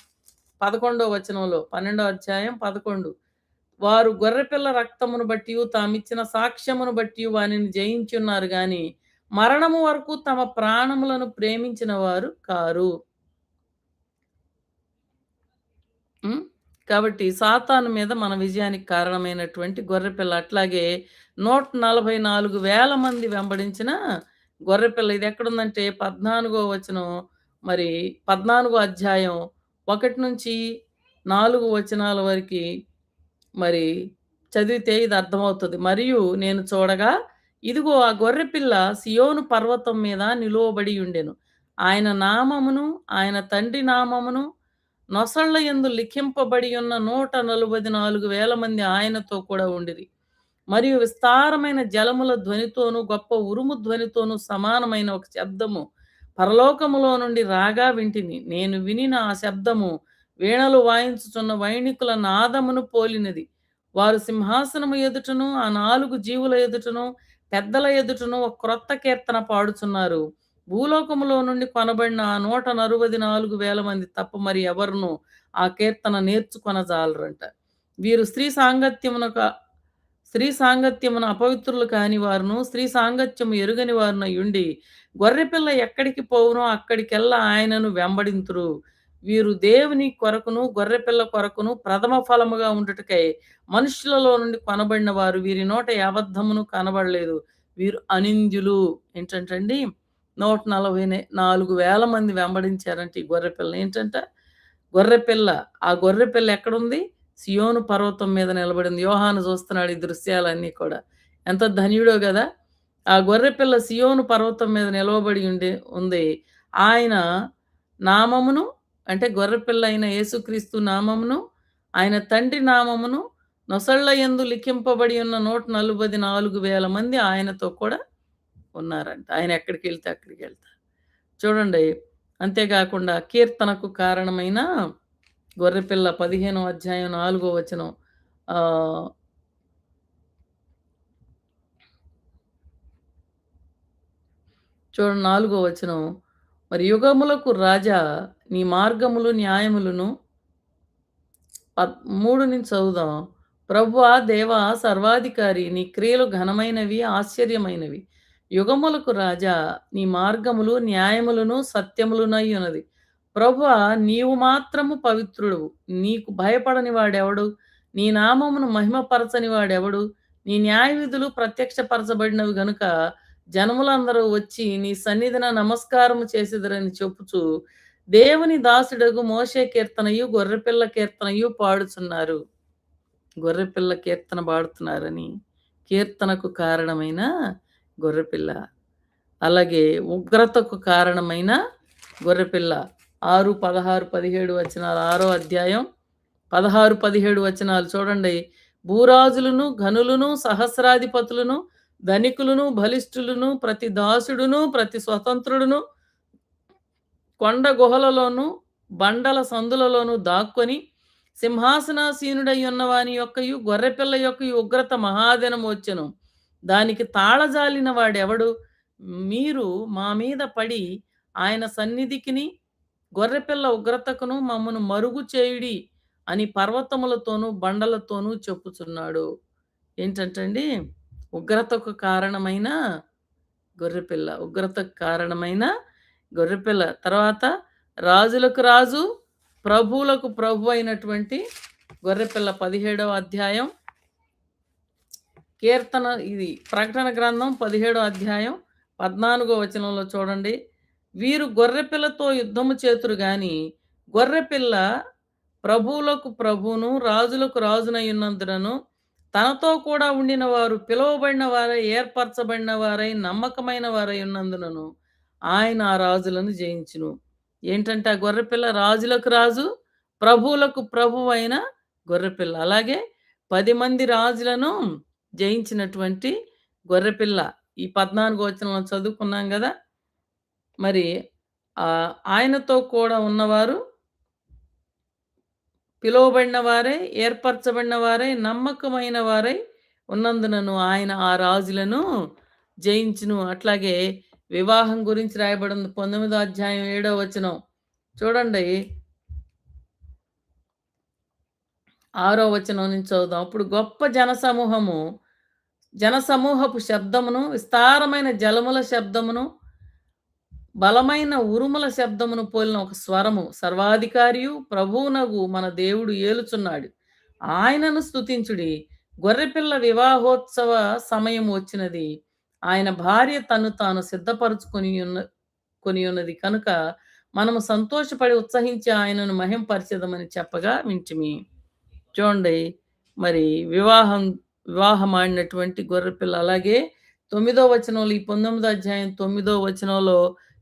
11వ వచనంలో. 12వ అధ్యాయం 11. వారు గొర్రెపిల్ల రక్తమును బట్టియు, తామిచ్చిన సాక్ష్యమును బట్టియు వానిని జయించున్నారు గాని, మరణము వరకు తమ ప్రాణములను ప్రేమించిన వారు కారు. కాబట్టి సాతాను మీద మన విజయానికి కారణమైనటువంటి గొర్రెపిల్ల. అట్లాగే 144,000 మంది వెంబడించిన గొర్రెపిల్ల. ఇది ఎక్కడుందంటే 14వ వచనం మరి 14వ అధ్యాయం 1-4 వచనాల వరకి మరి చదివితే ఇది అర్థమవుతది. మరియు నేను చూడగా, ఇదిగో ఆ గొర్రెపిల్ల సియోను పర్వతం మీద నిలువబడి ఉండెను. ఆయన నామమును, ఆయన తండ్రి నామమును నొసళ్ళ యందు లిఖింపబడి ఉన్న 144,000 మంది ఆయనతో కూడా ఉండిరి. మరియు విస్తారమైన జలముల ధ్వనితోనూ, గొప్ప ఉరుము ధ్వనితోనూ సమానమైన ఒక శబ్దము పరలోకములో నుండి రాగా వింటిని. నేను వినిన ఆ శబ్దము వీణలు వాయించుచున్న వైణికుల నాదమును పోలినది. వారు సింహాసనము ఎదుటను, ఆ 4 జీవుల ఎదుటను, పెద్దల ఎదుటను ఒక క్రొత్త కీర్తన పాడుచున్నారు. భూలోకములో నుండి కొనబడిన ఆ 144,000 మంది తప్ప మరి ఎవరును ఆ కీర్తన నేర్చుకొనజాలరంట. వీరు స్త్రీ సాంగత్యమున అపవిత్రులు కాని వారును, స్త్రీ సాంగత్యము ఎరుగని వారునయుండి, గొర్రెపిల్ల ఎక్కడికి పోవునో అక్కడికెల్లా ఆయనను వెంబడింతురు. వీరు దేవుని కొరకును, గొర్రెపిల్ల కొరకును ప్రథమ ఫలముగా ఉండుటకై మనుష్యులలో నుండి కొనబడిన వారు. వీరి నోట ఏ అబద్ధమును కనబడలేదు. వీరు అనింద్యులు. ఏంటంటండి 144,000 మంది వెంబడించారంట ఈ గొర్రెపిల్లని. ఏంటంట గొర్రెపిల్ల. ఆ గొర్రెపిల్ల ఎక్కడుంది? సియోను పర్వతం మీద నిలబడింది. యోహాను చూస్తున్నాడు ఈ దృశ్యాలన్నీ కూడా. ఎంత ధన్యుడో గదా! ఆ గొర్రెపిల్ల సియోను పర్వతం మీద నిలవబడి ఉంది. ఆయన నామమును, అంటే గొర్రెపిల్ల అయిన యేసుక్రీస్తు నామమును, ఆయన తండ్రి నామమును నొసళ్ళ యందు లిఖింపబడి ఉన్న 144,000 మంది ఆయనతో కూడా ఉన్నారంట. ఆయన ఎక్కడికెళ్తే అక్కడికెళ్తారు. చూడండి. అంతేగాకుండా కీర్తనకు కారణమైన గొర్రెపిల్ల 15వ అధ్యాయం 4 వచనం. ఆహ్, చూడండి 4 వచనం. మరి యుగములకు రాజా, నీ మార్గములు న్యాయములను 3 నుంచి చదువుదాం. ప్రభువా, దేవా, సర్వాధికారి, నీ క్రియలు ఘనమైనవి, ఆశ్చర్యమైనవి. యుగములకు రాజా, నీ మార్గములు న్యాయములను సత్యములునై ఉన్నది. ప్రభువా, నీవు మాత్రము పవిత్రుడవు. నీకు భయపడని వాడెవడు? నీ నామమును మహిమపరచని వాడెవడు? నీ న్యాయవిధులు ప్రత్యక్షపరచబడినవి గనుక జనములందరూ వచ్చి నీ సన్నిధిన నమస్కారము చేసెదరని చెప్పుచు దేవుని దాసుడగు మోషే కీర్తనయు గొర్రెపిల్ల కీర్తనయు పాడుచున్నారు. గొర్రెపిల్ల కీర్తన పాడుతున్నారని, కీర్తనకు కారణమైన గొర్రెపిల్ల. అలాగే ఉగ్రతకు కారణమైన గొర్రెపిల్ల. 6, 16, 17 వచనాలు. 6వ అధ్యాయం 16, 17 వచనాలు చూడండి. భూరాజులను, ఘనులను, సహస్రాధిపతులను, ధనికులను, బలిష్ఠులను, ప్రతి దాసుడును, ప్రతి స్వతంత్రుడును కొండ గుహలలోను, బండల సందులలోను దాక్కొని సింహాసనాసీనుడై ఉన్నవాని యొక్కయు గొర్రెపిల్ల యొక్కయు ఉగ్రత మహాదినము వచ్చెను. దానికి తాళజాలిన వాడెవడు? మీరు మా మీద పడి ఆయన సన్నిధికిని గొర్రెపిల్ల ఉగ్రతకును మమ్మను మరుగు చేయుడి అని పర్వతములతోనూ బండలతోనూ చెప్పుచున్నాడు. ఏంటంటండి, ఉగ్రతకు కారణమైన గొర్రెపిల్ల. ఉగ్రతకు కారణమైన గొర్రెపిల్ల. తర్వాత రాజులకు రాజు, ప్రభువులకు ప్రభు అయినటువంటి గొర్రెపిల్ల. 17వ అధ్యాయం కీర్తన ఇది ప్రకటన గ్రంథం 17వ అధ్యాయం 14వ వచనంలో చూడండి. వీరు గొర్రెపిల్లతో యుద్ధము చేతురు గాని గొర్రెపిల్ల ప్రభువులకు ప్రభువును రాజులకు రాజునై ఉన్నందునను తనతో కూడా ఉండిన వారు పిలువబడిన వారై ఏర్పరచబడిన వారై నమ్మకమైన వారై ఉన్నందునను ఆయన ఆ రాజులను జయించును. ఏంటంటే ఆ గొర్రెపిల్ల రాజులకు రాజు, ప్రభువులకు ప్రభువు అయిన గొర్రెపిల్ల. అలాగే 10 మంది రాజులను జయించినటువంటి గొర్రెపిల్ల. ఈ 14 వచనంలో చదువుకున్నాం గదా! మరి ఆయనతో కూడా ఉన్నవారు పిలువబడిన వారై, ఏర్పరచబడిన వారై, నమ్మకమైన వారై ఉన్నందునను ఆయన ఆ రాజులను జయించును. అట్లాగే వివాహం గురించి రాయబడింది 19వ అధ్యాయం 7వ వచనం. చూడండి. 6వ వచనం నుంచి చదువుదాం. అప్పుడు గొప్ప జనసమూహపు శబ్దమును, విస్తారమైన జలముల శబ్దమును, బలమైన ఉరుముల శబ్దమును పోలిన ఒక స్వరము, సర్వాధికారియు ప్రభువునగు మన దేవుడు ఏలుచున్నాడు. ఆయనను స్తుతించుడి. గొర్రెపిల్ల వివాహోత్సవ సమయం వచ్చినది. ఆయన భార్య తను తాను కొని ఉన్నది కనుక మనము సంతోషపడి ఉత్సహించి ఆయనను మహింపరచెదమని చెప్పగా వింటిమి. చూడండి. మరి వివాహమాడినటువంటి గొర్రెపిల్ల. అలాగే 9వ వచనంలో, ఈ 19వ అధ్యాయం 9వ వచనంలో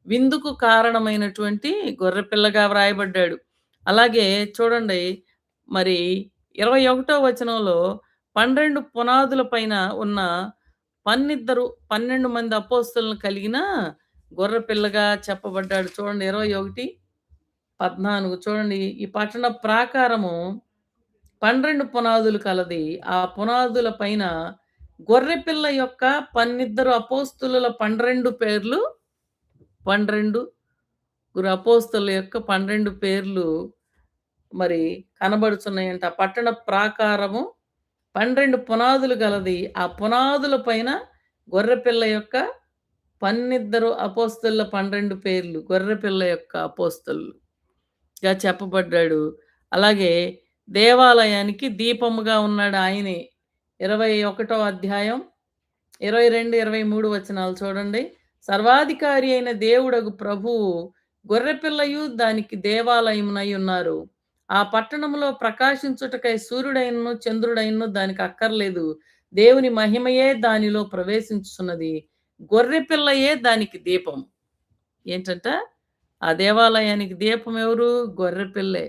విందుకు కారణమైనటువంటి గొర్రెపిల్లగా వ్రాయబడ్డాడు. అలాగే చూడండి. మరి 21వ వచనంలో 12 పునాదుల పైన ఉన్న 12 మంది అపోస్తలులను కలిగిన గొర్రెపిల్లగా చెప్పబడ్డాడు. చూడండి 21, 14 చూడండి. ఈ పట్టణ ప్రాకారము 12 పునాదులు కలది. ఆ పునాదుల పైన గొర్రెపిల్ల యొక్క 12 అపోస్తలుల 12 పేర్లు, 12 అపోస్తలుల యొక్క 12 పేర్లు మరి కనబడుచున్నాయంట. పట్టణ ప్రాకారము 12 పునాదులు గలది. ఆ పునాదుల పైన గొర్రెపిల్ల యొక్క 12 అపోస్తలుల 12 పేర్లు, గొర్రెపిల్ల యొక్క అపోస్తలుగా చెప్పబడ్డాడు. అలాగే దేవాలయానికి దీపముగా ఉన్నాడు ఆయనే. 21వ అధ్యాయం 22, 23 వచనాలు చూడండి. సర్వాధికారి అయిన దేవుడగు ప్రభువు గొర్రెపిల్లయు దానికి దేవాలయమునై ఉన్నారు. ఆ పట్టణంలో ప్రకాశించుటకై సూర్యుడైనను, చంద్రుడైనను దానికి అక్కర్లేదు. దేవుని మహిమయే దానిలో ప్రవేశించుచున్నది. గొర్రెపిల్లయే దానికి దీపం. ఏంటంట? ఆ దేవాలయానికి దీపం ఎవరు? గొర్రెపిల్లే.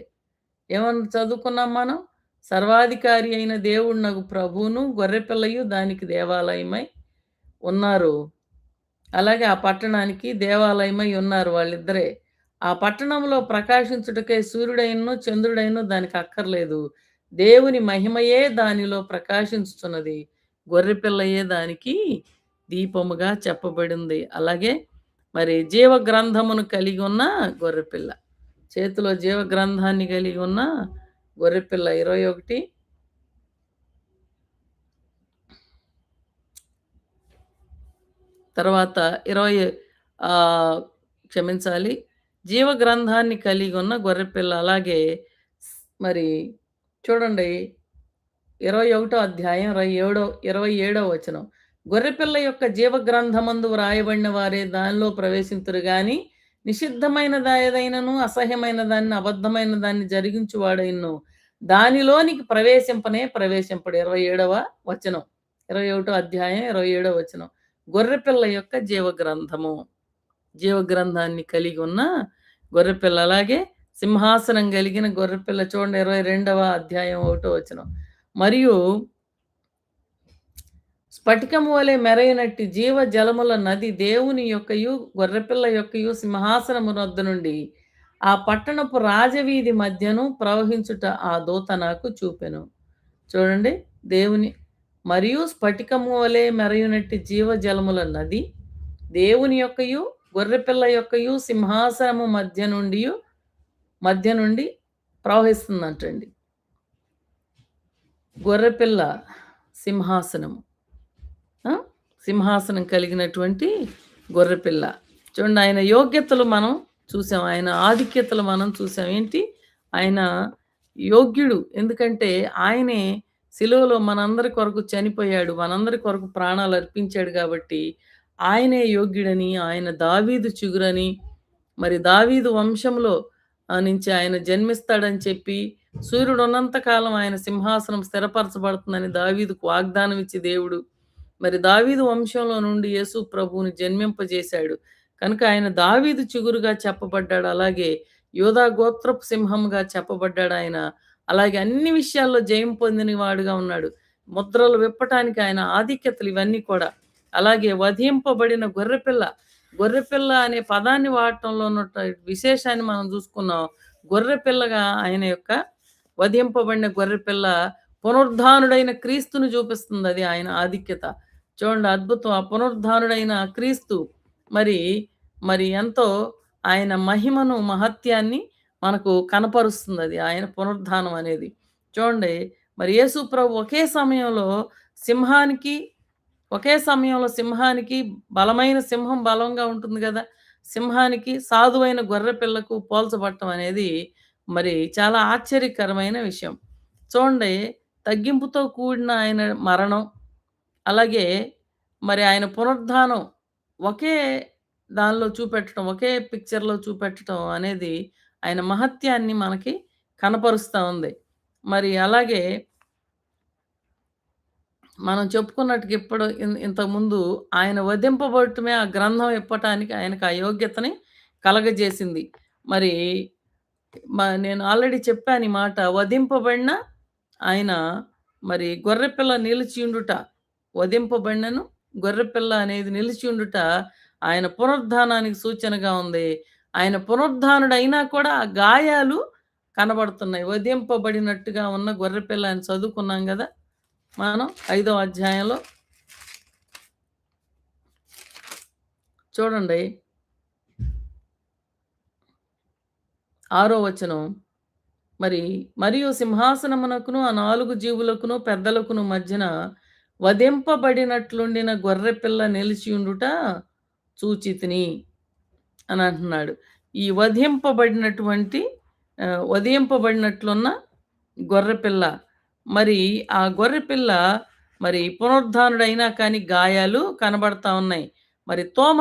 ఏమని చదువుకున్నాం మనం? సర్వాధికారి అయిన దేవుడునగు ప్రభువును, గొర్రెపిల్లయు దానికి దేవాలయమై ఉన్నారు. అలాగే ఆ పట్టణానికి దేవాలయమై ఉన్నారు వాళ్ళిద్దరే. ఆ పట్టణంలో ప్రకాశించుటకై సూర్యుడైనను, చంద్రుడైనను దానికి అక్కర్లేదు. దేవుని మహిమయే దానిలో ప్రకాశించుచున్నది. గొర్రెపిల్లయే దానికి దీపముగా చెప్పబడింది. అలాగే మరి జీవ గ్రంథమును కలిగి ఉన్న గొర్రెపిల్ల. చేతిలో జీవ గ్రంథాన్ని కలిగి ఉన్న గొర్రెపిల్ల 21 తర్వాత 20 ఆహ్, క్షమించాలి. జీవ గ్రంథాన్ని కలిగి ఉన్న గొర్రెపిల్ల. అలాగే మరి చూడండి 21 అధ్యాయం 27వ వచనం. గొర్రెపిల్ల యొక్క జీవ గ్రంథమందు వ్రాయబడిన వారే దానిలో ప్రవేశింతురు గాని, నిషిద్ధమైన ఏదైనను, అసహ్యమైన దాన్ని, అబద్ధమైన దాన్ని జరిగించువాడైనను దానిలోనికి ప్రవేశింపడు. 27వ వచనం. 21 అధ్యాయం 27వ వచనం. గొర్రెపిల్ల యొక్క జీవ గ్రంథము. జీవ గ్రంథాన్ని కలిగి ఉన్న గొర్రెపిల్ల. అలాగే సింహాసనం కలిగిన గొర్రెపిల్ల చూడండి 22వ అధ్యాయం 1వ వచనం. మరియు స్ఫటికము వలె మెరయునట్టి జీవ జలముల నది దేవుని యొక్కయు, గొర్రెపిల్ల యొక్కయు సింహాసనము నొద్ద నుండి ఆ పట్టణపు రాజవీధి మధ్యను ప్రవహించుట ఆ దూత నాకు చూపెను. చూడండి దేవుని మరియు స్ఫటికము వలె మెరయునట్టి జీవ జలముల నది దేవుని యొక్కయు, గొర్రెపిల్ల యొక్కయు సింహాసనము మధ్య నుండి ప్రవహిస్తుందంటండి. గొర్రెపిల్ల సింహాసనము. ఆ! సింహాసనం కలిగినటువంటి గొర్రెపిల్ల. చూడండి ఆయన యోగ్యతలు మనం చూసాం. ఆయన ఆధిక్యతలు మనం చూసాం. ఏంటి? ఆయన యోగ్యుడు. ఎందుకంటే ఆయనే సిలువలో మనందరి కొరకు చనిపోయాడు. మనందరి కొరకు ప్రాణాలు అర్పించాడు కాబట్టి ఆయనే యోగ్యుడని, ఆయన దావీదు చిగురని, మరి దావీదు వంశంలో నుంచి ఆయన జన్మిస్తాడని చెప్పి, సూర్యుడున్నంత కాలం ఆయన సింహాసనం స్థిరపరచబడుతుందని దావీదుకు వాగ్దానం ఇచ్చి దేవుడు మరి దావీదు వంశంలో నుండి యేసు ప్రభువుని జన్మింపజేశాడు. కనుక ఆయన దావీదు చిగురుగా చెప్పబడ్డాడు. అలాగే యోధా గోత్రపు సింహంగా చెప్పబడ్డాడు ఆయన. అలాగే అన్ని విషయాల్లో జయం పొందిన వాడుగా ఉన్నాడు. ముద్రలు విప్పటానికి ఆయన ఆధిక్యతలు ఇవన్నీ కూడా. అలాగే వధింపబడిన గొర్రెపిల్ల. గొర్రెపిల్ల అనే పదాన్ని వాడటంలో ఉన్న విశేషాన్ని మనం చూసుకున్నాం. గొర్రెపిల్లగా ఆయన యొక్క వధింపబడిన గొర్రెపిల్ల పునరుద్ధానుడైన క్రీస్తుని చూపిస్తుంది. అది ఆయన ఆధిక్యత. చూడండి అద్భుతం. ఆ పునరుద్ధానుడైన క్రీస్తు మరి, మరి ఎంతో ఆయన మహిమను, మహత్యాన్ని మనకు కనపరుస్తుందది. ఆయన పునరుద్ధానం అనేది. చూడండి మరి యేసు ప్రభు ఒకే సమయంలో సింహానికి బలమైన సింహం బలంగా ఉంటుంది గదా! సింహానికి సాధువైన గొర్రె పిల్లకు పోల్చబడటం అనేది మరి చాలా ఆశ్చర్యకరమైన విషయం. చూడండి తగ్గింపుతో కూడిన ఆయన మరణం, అలాగే మరి ఆయన పునరుద్ధానం ఒకే దానిలో చూపెట్టడం, ఒకే పిక్చర్‌లో చూపెట్టడం అనేది ఆయన మహత్యాన్ని మనకి కనపరుస్తా ఉంది. మరి అలాగే మనం చెప్పుకున్నట్టుగా ఇప్పుడు ఇంతకుముందు ఆయన వధింపబడటమే ఆ గ్రంథం ఇప్పటానికి ఆయనకు ఆ యోగ్యతని కలగజేసింది. మరి నేను ఆల్రెడీ చెప్పాను ఈ మాట. వధింపబడిన ఆయన మరి గొర్రెపిల్ల నిలిచియుండుట. వధింపబడినను గొర్రెపిల్ల అనేది నిలిచియుండుట ఆయన పునరుద్ధానానికి సూచనగా ఉంది. ఆయన పునరుద్ధానుడైనా కూడా ఆ గాయాలు కనబడుతున్నాయి. వధింపబడినట్టుగా ఉన్న గొర్రెపిల్ల అని చదువుకున్నాం గదా! మనం 5వ అధ్యాయంలో చూడండి 6వ వచనం. మరియు సింహాసనమునకును ఆ 4 జీవులకును పెద్దలకును మధ్యన వధింపబడినట్లుండిన గొర్రెపిల్ల నిలిచియుండుట చూచితిని అని అంటున్నాడు. ఈ వధింపబడినట్లున్న గొర్రెపిల్ల మరి ఆ గొర్రెపిల్ల మరి పునరుద్ధానుడైనా కానీ గాయాలు కనబడతా ఉన్నాయి. మరి తోమ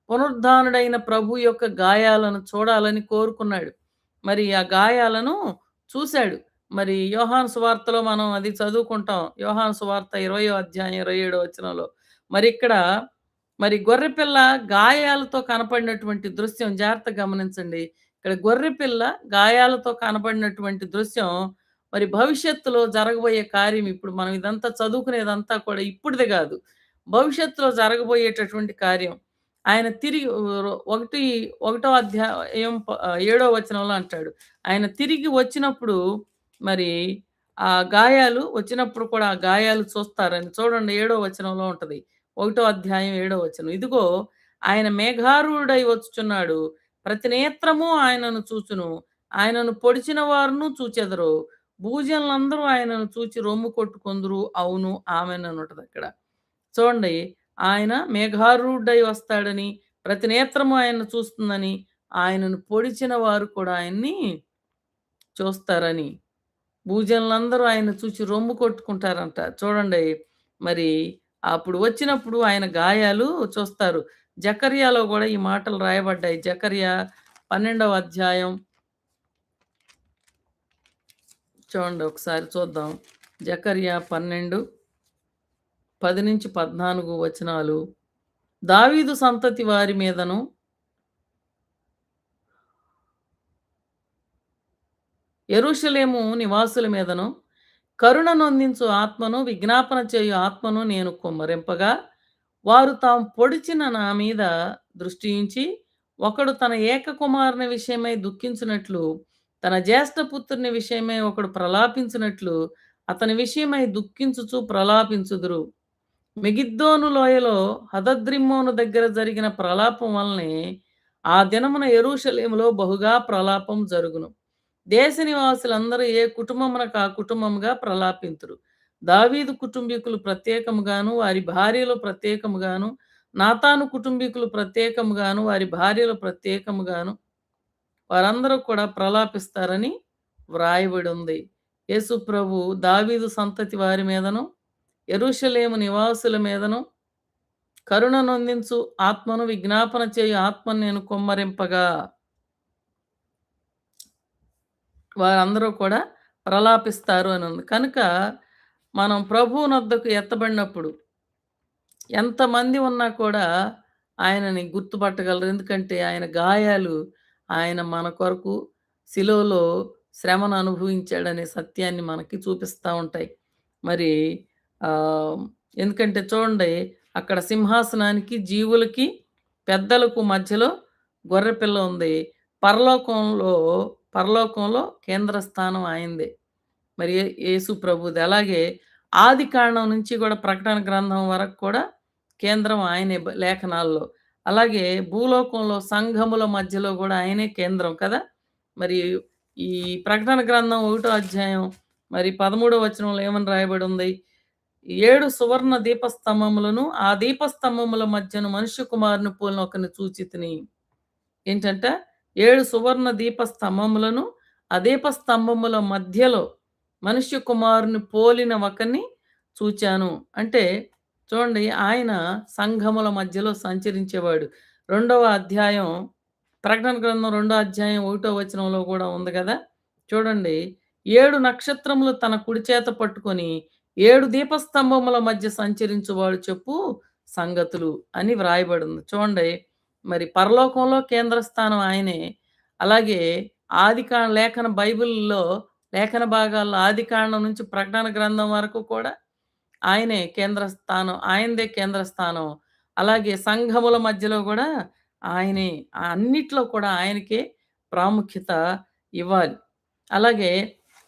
పునరుద్ధానుడైన ప్రభు యొక్క గాయాలను చూడాలని కోరుకున్నాడు. మరి ఆ గాయాలను చూసాడు. మరి యోహాను సువార్తలో మనం అది చదువుకుంటాం. యోహాను సువార్త 20వ అధ్యాయం 27వ వచనంలో. మరిక్కడ మరి గొర్రెపిల్ల గాయాలతో కనపడినటువంటి దృశ్యం జాగ్రత్తగా గమనించండి. ఇక్కడ గొర్రెపిల్ల గాయాలతో కనబడినటువంటి దృశ్యం మరి భవిష్యత్తులో జరగబోయే కార్యం ఇప్పుడు మనం ఇదంతా చదువుకునేదంతా కూడా ఇప్పుడిది గాదు. భవిష్యత్తులో జరగబోయేటటువంటి కార్యం. ఆయన తిరిగి ఒకటి ఒకటో అధ్యాయం ఏడో వచనంలో అంటాడు. ఆయన తిరిగి వచ్చినప్పుడు మరి ఆ గాయాలు వచ్చినప్పుడు కూడా ఆ గాయాలు చూస్తారని చూడండి ఏడో వచనంలో ఉంటది. ఒకటో అధ్యాయం ఏడో వచనం. ఇదిగో ఆయన మేఘారూఢుడై వచ్చుచున్నాడు. ప్రతి నేత్రము ఆయనను చూచును. ఆయనను పొడిచిన వారును చూచెదరు. భూజనులందరూ ఆయనను చూచి రొమ్ము కొట్టుకొందురు. అవును ఆమేన్ అని ఉంటదక్కడ. చూడండి ఆయన మేఘారూఢుడై వస్తాడని, ప్రతి నేత్రము ఆయన్ను చూస్తుందని, ఆయనను పొడిచిన వారు కూడా ఆయన్ని చూస్తారని. భూజనులందరూ ఆయన్ని చూచి రొమ్ము కొట్టుకుంటారంట. చూడండి మరి అప్పుడు వచ్చినప్పుడు ఆయన గాయాలు చూస్తారు. జకర్యాలో గూడా ఈ మాటలు రాయబడ్డాయి. జకర్యా 12వ అధ్యాయం చూడండి ఒకసారి చూద్దాం. జకర్యా 12, 10-14 వచనాలు. దావీదు సంతతి వారి మీదను, యెరూషలేము నివాసుల మీదను కరుణ నొందించు ఆత్మను, విజ్ఞాపన చేయు ఆత్మను నేను కుమ్మరింపగా, వారు తాము పొడిచిన నా మీద దృష్టి ఉంచి, ఒకడు తన ఏక కుమారుని విషయమై దుఃఖించినట్లు, తన జ్యేష్ఠపుత్రుని విషయమై ఒకడు ప్రలాపించినట్లు, అతని విషయమై దుఃఖించుచు ప్రలాపించుదురు. మెగిద్దోను లోయలో హదద్రిమ్మోను దగ్గర జరిగిన ప్రలాపం వలనే ఆ దినమున యెరూషలేములో బహుగా ప్రలాపం జరుగును. దేశ నివాసులందరూ ఏ కుటుంబమునకు ఆ కుటుంబముగా ప్రలాపింతురు. దావీదు కుటుంబీకులు ప్రత్యేకముగాను, వారి భార్యలు ప్రత్యేకముగాను, నాతాను కుటుంబీకులు ప్రత్యేకముగాను, వారి భార్యలు ప్రత్యేకముగాను, వారందరూ కూడా ప్రలాపిస్తారని వ్రాయబడి ఉంది. యేసు ప్రభు దావీదు సంతతి వారి మీదను, యెరూషలేము నివాసుల మీదను కరుణ నొందించు ఆత్మను, విజ్ఞాపన చేయు ఆత్మను నేను కుమ్మరింపగా వారందరూ కూడా ప్రలాపిస్తారు అని ఉంది. కనుక మనం ప్రభువునొద్దకు ఎత్తబడినప్పుడు ఎంతమంది ఉన్నా కూడా ఆయనని గుర్తుపట్టగలరు. ఎందుకంటే ఆయన గాయాలు ఆయన మన కొరకు శిలువలో శ్రమను అనుభవించాడనే సత్యాన్ని మనకి చూపిస్తా ఉంటాయి. మరి ఆహ్, ఎందుకంటే చూడండి అక్కడ సింహాసనానికి, జీవులకి, పెద్దలకు మధ్యలో గొర్రెపిల్ల ఉంది. పరలోకంలో పరలోకంలో కేంద్ర స్థానం ఆయనదే. మరి యేసు ప్రభుది. అలాగే ఆదికాండం నుంచి కూడా ప్రకటన గ్రంథం వరకు కూడా కేంద్రం ఆయనే లేఖనాల్లో. అలాగే భూలోకంలో సంఘముల మధ్యలో కూడా ఆయనే కేంద్రం కదా! మరి ఈ ప్రకటన గ్రంథం ఒకటో అధ్యాయం మరి 13వ వచనంలో ఏమని రాయబడి ఉంది? 7 సువర్ణ దీపస్తంభములను, ఆ దీపస్తంభముల మధ్యన మనుష్య కుమారుని పోలిన ఒకరిని చూచితిని. ఏంటంట 7 సువర్ణ దీపస్తంభములను, ఆ దీపస్తంభముల మధ్యలో మనుష్య కుమారుని పోలిన ఒకరిని చూచాను. అంటే చూడండి ఆయన సంఘముల మధ్యలో సంచరించేవాడు. రెండవ అధ్యాయం ప్రకటన గ్రంథం రెండో అధ్యాయం ఒకటో వచనంలో కూడా ఉంది గదా! చూడండి 7 నక్షత్రములు తన కుడి చేత పట్టుకొని 7 దీపస్తంభముల మధ్య సంచరించువాడు చెప్పు సంగతులు అని వ్రాయబడింది. చూడండి మరి పరలోకంలో కేంద్ర స్థానం ఆయనే. అలాగే లేఖన బైబిల్‌లో లేఖన భాగాల్లో ఆదికాండం నుంచి ప్రకటన గ్రంథం వరకు కూడా ఆయనే కేంద్ర స్థానం. ఆయనదే కేంద్ర స్థానం. అలాగే సంఘముల మధ్యలో గూడా ఆయనే. అన్నిట్లో కూడా ఆయనకే ప్రాముఖ్యత ఇవ్వాలి. అలాగే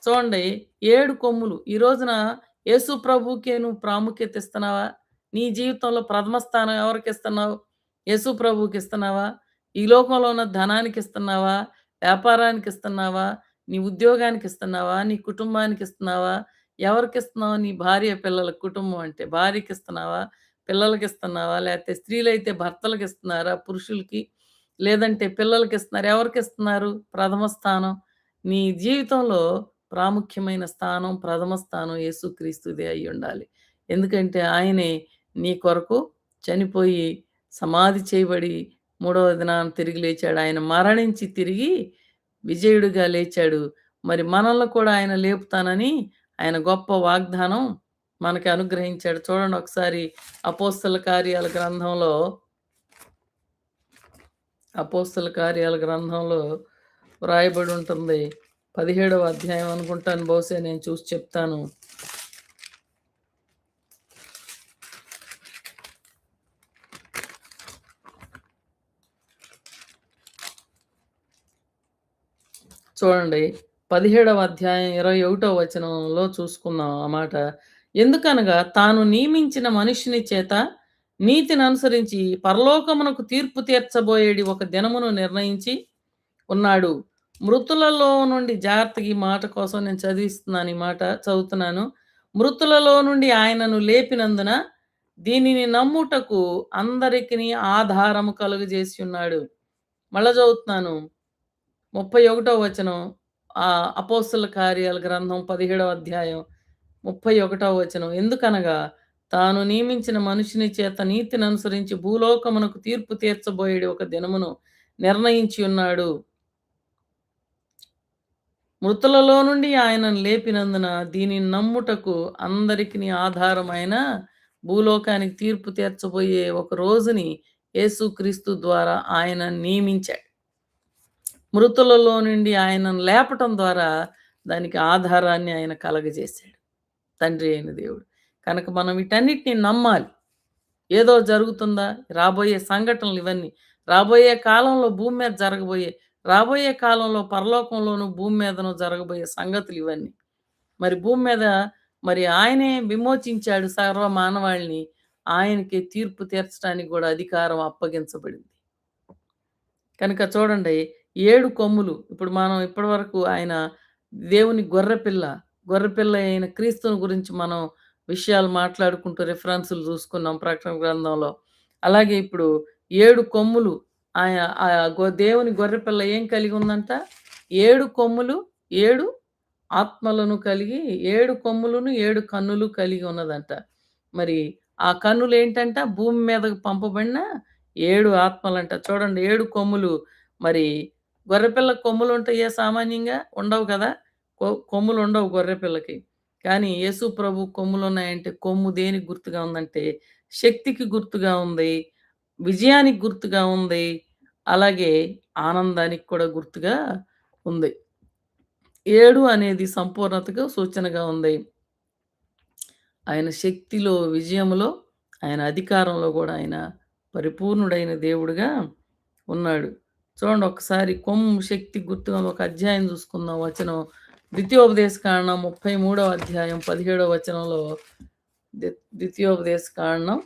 చూడండి 7 కొమ్ములు. ఈ రోజున యేసు ప్రభువుకే నువ్వు ప్రాముఖ్యత ఇస్తున్నావా? నీ జీవితంలో ప్రథమ స్థానం ఎవరికిస్తున్నావు? యేసు ప్రభువుకిస్తున్నావా? ఈ లోకంలో ఉన్న ధనానికిస్తున్నావా? వ్యాపారానికిస్తున్నావా? నీ ఉద్యోగానికిస్తున్నావా? నీ కుటుంబానికిస్తున్నావా? ఎవరికిస్తున్నావు? నీ భార్య, పిల్లల కుటుంబం అంటే భార్యకిస్తున్నావా? పిల్లలకిస్తున్నావా? లేతే స్త్రీలైతే భర్తలకిస్తున్నారా? పురుషులకి? లేదంటే పిల్లలకిస్తున్నారా? ఎవరికిస్తున్నారు ప్రథమ స్థానం? నీ జీవితంలో ప్రాముఖ్యమైన స్థానం, ప్రథమ స్థానం యేసుక్రీస్తుదే అయ్యుండాలి. ఎందుకంటే ఆయనే నీ కొరకు చనిపోయి, సమాధి చేయబడి, మూడవ దినాన తిరిగి లేచాడు. ఆయన మరణించి తిరిగి విజయుడిగా లేచాడు. మరి మనల్ని కూడా ఆయన లేపుతానని ఆయన గొప్ప వాగ్దానం మనకి అనుగ్రహించాడు. చూడండి ఒకసారి అపోస్తల కార్యాల గ్రంథంలో అపోస్తల కార్యాల గ్రంథంలో వ్రాయబడి ఉంటుంది. 17వ అధ్యాయం అనుకుంటాను. బహుశా నేను చూసి చెప్తాను. చూడండి 17వ అధ్యాయం 21వ వచనంలో చూసుకుందాం ఆ మాట. ఎందుకనగా తాను నియమించిన మనుష్యుని చేత నీతిని అనుసరించి పరలోకమునకు తీర్పు తీర్చబోయేడి ఒక దినమును నిర్ణయించి ఉన్నాడు. మృతులలో నుండి జాగ్రత్తగా ఈ మాట కోసం నేను చదివిస్తున్నాను. ఈ మాట చదువుతున్నాను. మృతులలో నుండి ఆయనను లేపినందున దీనిని నమ్ముటకు అందరికిని ఆధారము కలుగజేసి ఉన్నాడు. మళ్ళా చదువుతున్నాను. 31వ వచనం. అపోస్తల కార్యాల గ్రంథం 17వ అధ్యాయం 31వ వచనం. ఎందుకనగా తాను నియమించిన మనుషుని చేత నీతిని అనుసరించి భూలోకమునకు తీర్పు తీర్చబోయేడి ఒక దినమును నిర్ణయించి ఉన్నాడు. మృతులలో నుండి ఆయనను లేపినందున దీనిని నమ్ముటకు అందరికిని ఆధారమైన భూలోకానికి తీర్పు తీర్చబోయే ఒక రోజుని యేసుక్రీస్తు ద్వారా ఆయన నియమించాడు. మృతులలో నుండి ఆయనను లేపటం ద్వారా దానికి ఆధారాన్ని ఆయన కలగజేశాడు. తండ్రి అయిన దేవుడు. కనుక మనం వీటన్నిటిని నమ్మాలి. ఏదో జరుగుతుందా? రాబోయే సంఘటనలు ఇవన్నీ. రాబోయే కాలంలో భూమి మీద జరగబోయే, రాబోయే కాలంలో పరలోకంలోను భూమి మీదను జరగబోయే సంగతులు ఇవన్నీ. మరి భూమి మీద మరి ఆయనే విమోచించాడు సర్వ మానవాళిని. ఆయనకి తీర్పు తీర్చడానికి కూడా అధికారం అప్పగించబడింది. కనుక చూడండి 7 కొమ్ములు. ఇప్పుడు మనం ఇప్పటివరకు ఆయన దేవుని గొర్రెపిల్ల, గొర్రెపిల్ల అయిన క్రీస్తుని గురించి మనం విషయాలు మాట్లాడుకుంటూ రిఫరెన్సులు చూసుకున్నాం ప్రకటన గ్రంథంలో. అలాగే ఇప్పుడు 7 కొమ్ములు ఆయన దేవుని గొర్రెపిల్ల ఏం కలిగి ఉందంట? 7 కొమ్ములు, 7 ఆత్మలను కలిగి, 7 కొమ్ములను, 7 కన్నులు కలిగి ఉన్నదంట. మరి ఆ కన్నులేంటంట? భూమి మీదకు పంపబడిన 7 ఆత్మలంట. చూడండి 7 కొమ్ములు. మరి గొర్రెపిల్ల కొమ్ములుంటాయా సామాన్యంగా? ఉండవు కదా! కొమ్ములుండవు గొర్రెపిల్లకి. కానీ యేసు ప్రభు కొమ్ములున్నాయంటే కొమ్ము దేనికి గుర్తుగా ఉందంటే శక్తికి గుర్తుగా ఉంది. విజయానికి గుర్తుగా ఉంది. అలాగే ఆనందానికి కూడా గుర్తుగా ఉంది. 7 అనేది సంపూర్ణతకు సూచనగా ఉంది. ఆయన శక్తిలో, విజయములో, ఆయన అధికారంలో గూడా ఆయన పరిపూర్ణుడైన దేవుడుగా ఉన్నాడు. చూడండి ఒకసారి కొమ్ము శక్తి గుర్తుగా ఒక అధ్యాయం చూసుకుందాం వచనం. ద్వితీయోపదేశ కాండం 33వ అధ్యాయం 17వ వచనంలో ద్వితీయోపదేశ కాండం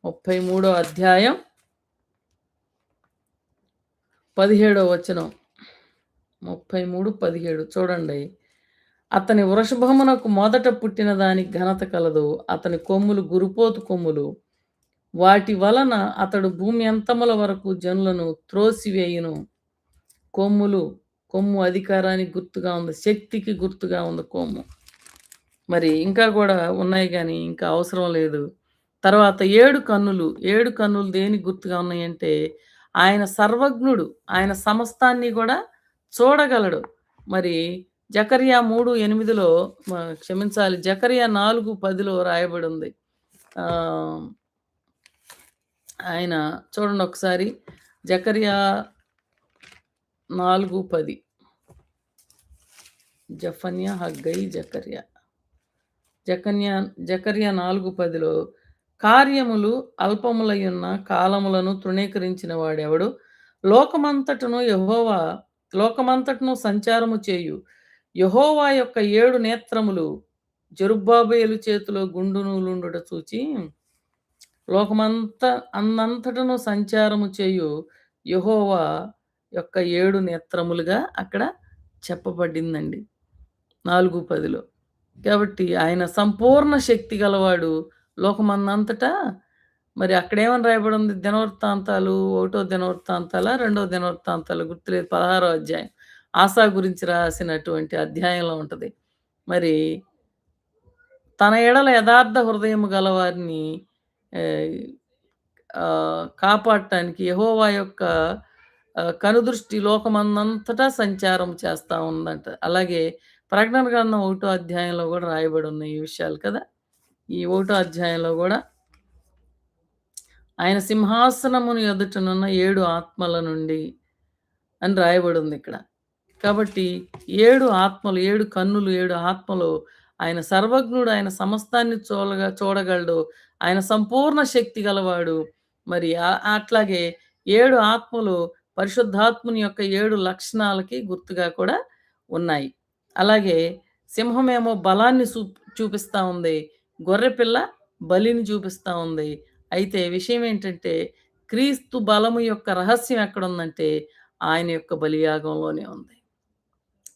33వ అధ్యాయం 17వ వచనం. 33, 17 చూడండి. అతని వృషభమునకు మొదట పుట్టిన దానికి ఘనత కలదు. అతని కొమ్ములు గురుపోతు కొమ్ములు. వాటి వలన అతడు భూమి అంతముల వరకు జనులను త్రోసివేయును. కొమ్ము అధికారానికి గుర్తుగా ఉంది. శక్తికి గుర్తుగా ఉంది కొమ్ము. మరి ఇంకా కూడా ఉన్నాయి గానీ ఇంకా అవసరం లేదు. తర్వాత 7 కన్నులు. 7 కన్నులు దేనికి గుర్తుగా ఉన్నాయంటే ఆయన సర్వజ్ఞుడు. ఆయన సమస్తాన్ని కూడా చూడగలడు. మరి జకర్యా 3:8లో క్షమించాలి. జకర్యా 4:10లో రాయబడి ఉంది. ఆయన చూడండి ఒకసారి జకర్యా 4:10. జఫన్యా, హగ్గయి, జకర్యా. జకర్యా 4:10లో కార్యములు అల్పములయున్న కాలములను తృణీకరించిన వాడెవడు? లోకమంతటను సంచారము చేయు యెహోవా యొక్క 7 నేత్రములు జెరుబ్బాబెలు చేతిలో గుండునూలుండుట చూచి అన్నంతటను సంచారము చేయు యెహోవా యొక్క 7 నేత్రములుగా అక్కడ చెప్పబడిందండి 4:10లో. కాబట్టి ఆయన సంపూర్ణ శక్తి గలవాడు. లోకమందంతటా మరి అక్కడేమని రాయబడి ఉంది? దినవృత్తాంతాలు 1 దినవృత్తాంతాలా? 2 దినవృత్తాంతాలు గుర్తులేదు. 16వ అధ్యాయం. ఆసా గురించి రాసినటువంటి అధ్యాయంలో ఉంటది. మరి తన ఎడల యథార్థ హృదయము గలవారిని కాపాడటానికి యెహోవా యొక్క కనుదృష్టి లోకమందంతటా సంచారం చేస్తా ఉందంట. అలాగే ప్రకటన గ్రంథం ఒకటో అధ్యాయంలో గూడా రాయబడున్నాయి ఈ విషయాలు కదా! ఈ ఒకటో అధ్యాయంలో గూడా ఆయన సింహాసనమును ఎదుటనున్న 7 ఆత్మల నుండి అని రాయబడుందిక్కడ. కాబట్టి 7 ఆత్మలు, 7 కన్నులు, 7 ఆత్మలు, ఆయన సర్వజ్ఞుడు, ఆయన సమస్తాన్ని చూడగలడు. ఆయన సంపూర్ణ శక్తి గలవాడు. మరి అట్లాగే 7 ఆత్మలు పరిశుద్ధాత్ముని యొక్క 7 లక్షణాలకి గుర్తుగా కూడా ఉన్నాయి. అలాగే సింహమేమో బలాన్ని చూపిస్తా ఉంది. గొర్రెపిల్ల బలిని చూపిస్తా ఉంది. అయితే విషయం ఏంటంటే, క్రీస్తు బలము యొక్క రహస్యం ఎక్కడుందంటే, ఆయన యొక్క బలియాగంలోనే ఉంది.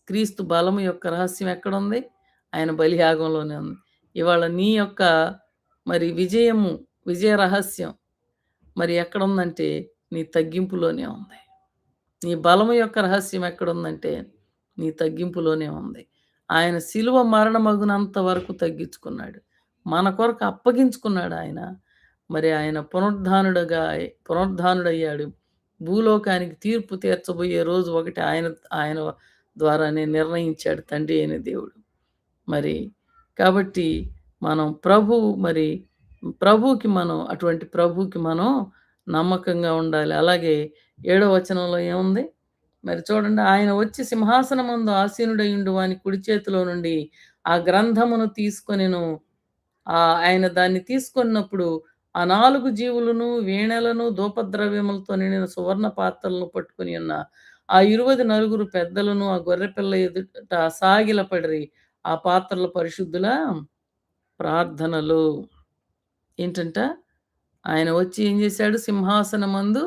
క్రీస్తు బలము యొక్క రహస్యం ఎక్కడుంది? ఆయన బలియాగంలోనే ఉంది. ఇవాళ నీ యొక్క మరి విజయ రహస్యం మరి ఎక్కడుందంటే, నీ తగ్గింపులోనే ఉంది. నీ బలము యొక్క రహస్యం ఎక్కడుందంటే, నీ తగ్గింపులోనే ఉంది. ఆయన శిలువ మరణమగునంత వరకు తగ్గించుకున్నాడు. మన కొరకు అప్పగించుకున్నాడు ఆయన. మరి ఆయన పునరుద్ధానుడయ్యాడు. భూలోకానికి తీర్పు తీర్చబోయే రోజు ఒకటి ఆయన ఆయన ద్వారానే నిర్ణయించాడు తండ్రి అయిన దేవుడు. మరి కాబట్టి మనం అటువంటి ప్రభువుకి మనం నమ్మకంగా ఉండాలి. అలాగే 7వ వచనంలో ఏముంది? మరి చూడండి, ఆయన వచ్చి సింహాసనమందు ఆసీనుడయుండు వాని కుడి చేతిలో నుండి ఆ గ్రంథమును తీసుకొనెను. ఆయన దాన్ని తీసుకున్నప్పుడు ఆ 4 జీవులను, వీణలను, ధూపద్రవ్యములతో నిండిన సువర్ణ పాత్రలను పట్టుకొని ఉన్న ఆ 24 పెద్దలను ఆ గొర్రెపిల్ల ఎదుట సాగిలపడిరి. ఆ పాత్రలు పరిశుద్ధుల ప్రార్థనలు. ఏంటంట? ఆయన వచ్చి ఏం చేశాడు? సింహాసనమందు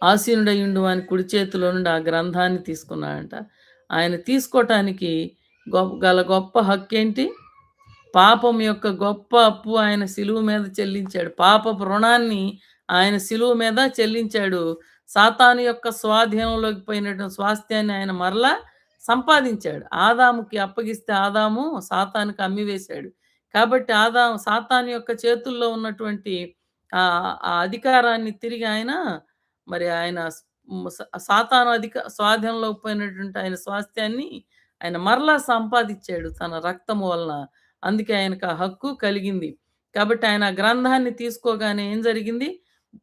ఆసీనుడయుండు వాని కుడి చేతిలో నుండి ఆ గ్రంథాన్ని తీసుకున్నాడంట. ఆయన తీసుకోటానికి గొప్ప హక్కేంటి? పాపం యొక్క గొప్ప అప్పు ఆయన శిలువ మీద చెల్లించాడు. పాపపు రుణాన్ని ఆయన శిలువ మీద చెల్లించాడు. సాతాను యొక్క స్వాధీనంలోకి పోయినటువంటి స్వాస్థ్యాన్ని ఆయన మరలా సంపాదించాడు. ఆదాముకి అప్పగిస్తే ఆదాము సాతానుకి అమ్మివేశాడు. కాబట్టి సాతాను యొక్క చేతుల్లో ఉన్నటువంటి ఆ అధికారాన్ని తిరిగి ఆయన సాతాను స్వాధీనంలోకి పోయినటువంటి ఆయన స్వాస్థ్యాన్ని ఆయన మరలా సంపాదించాడు తన రక్తము వలన. అందుకే ఆయనకు ఆ హక్కు కలిగింది. కాబట్టి ఆయన ఆ గ్రంథాన్ని తీసుకోగానే ఏం జరిగింది?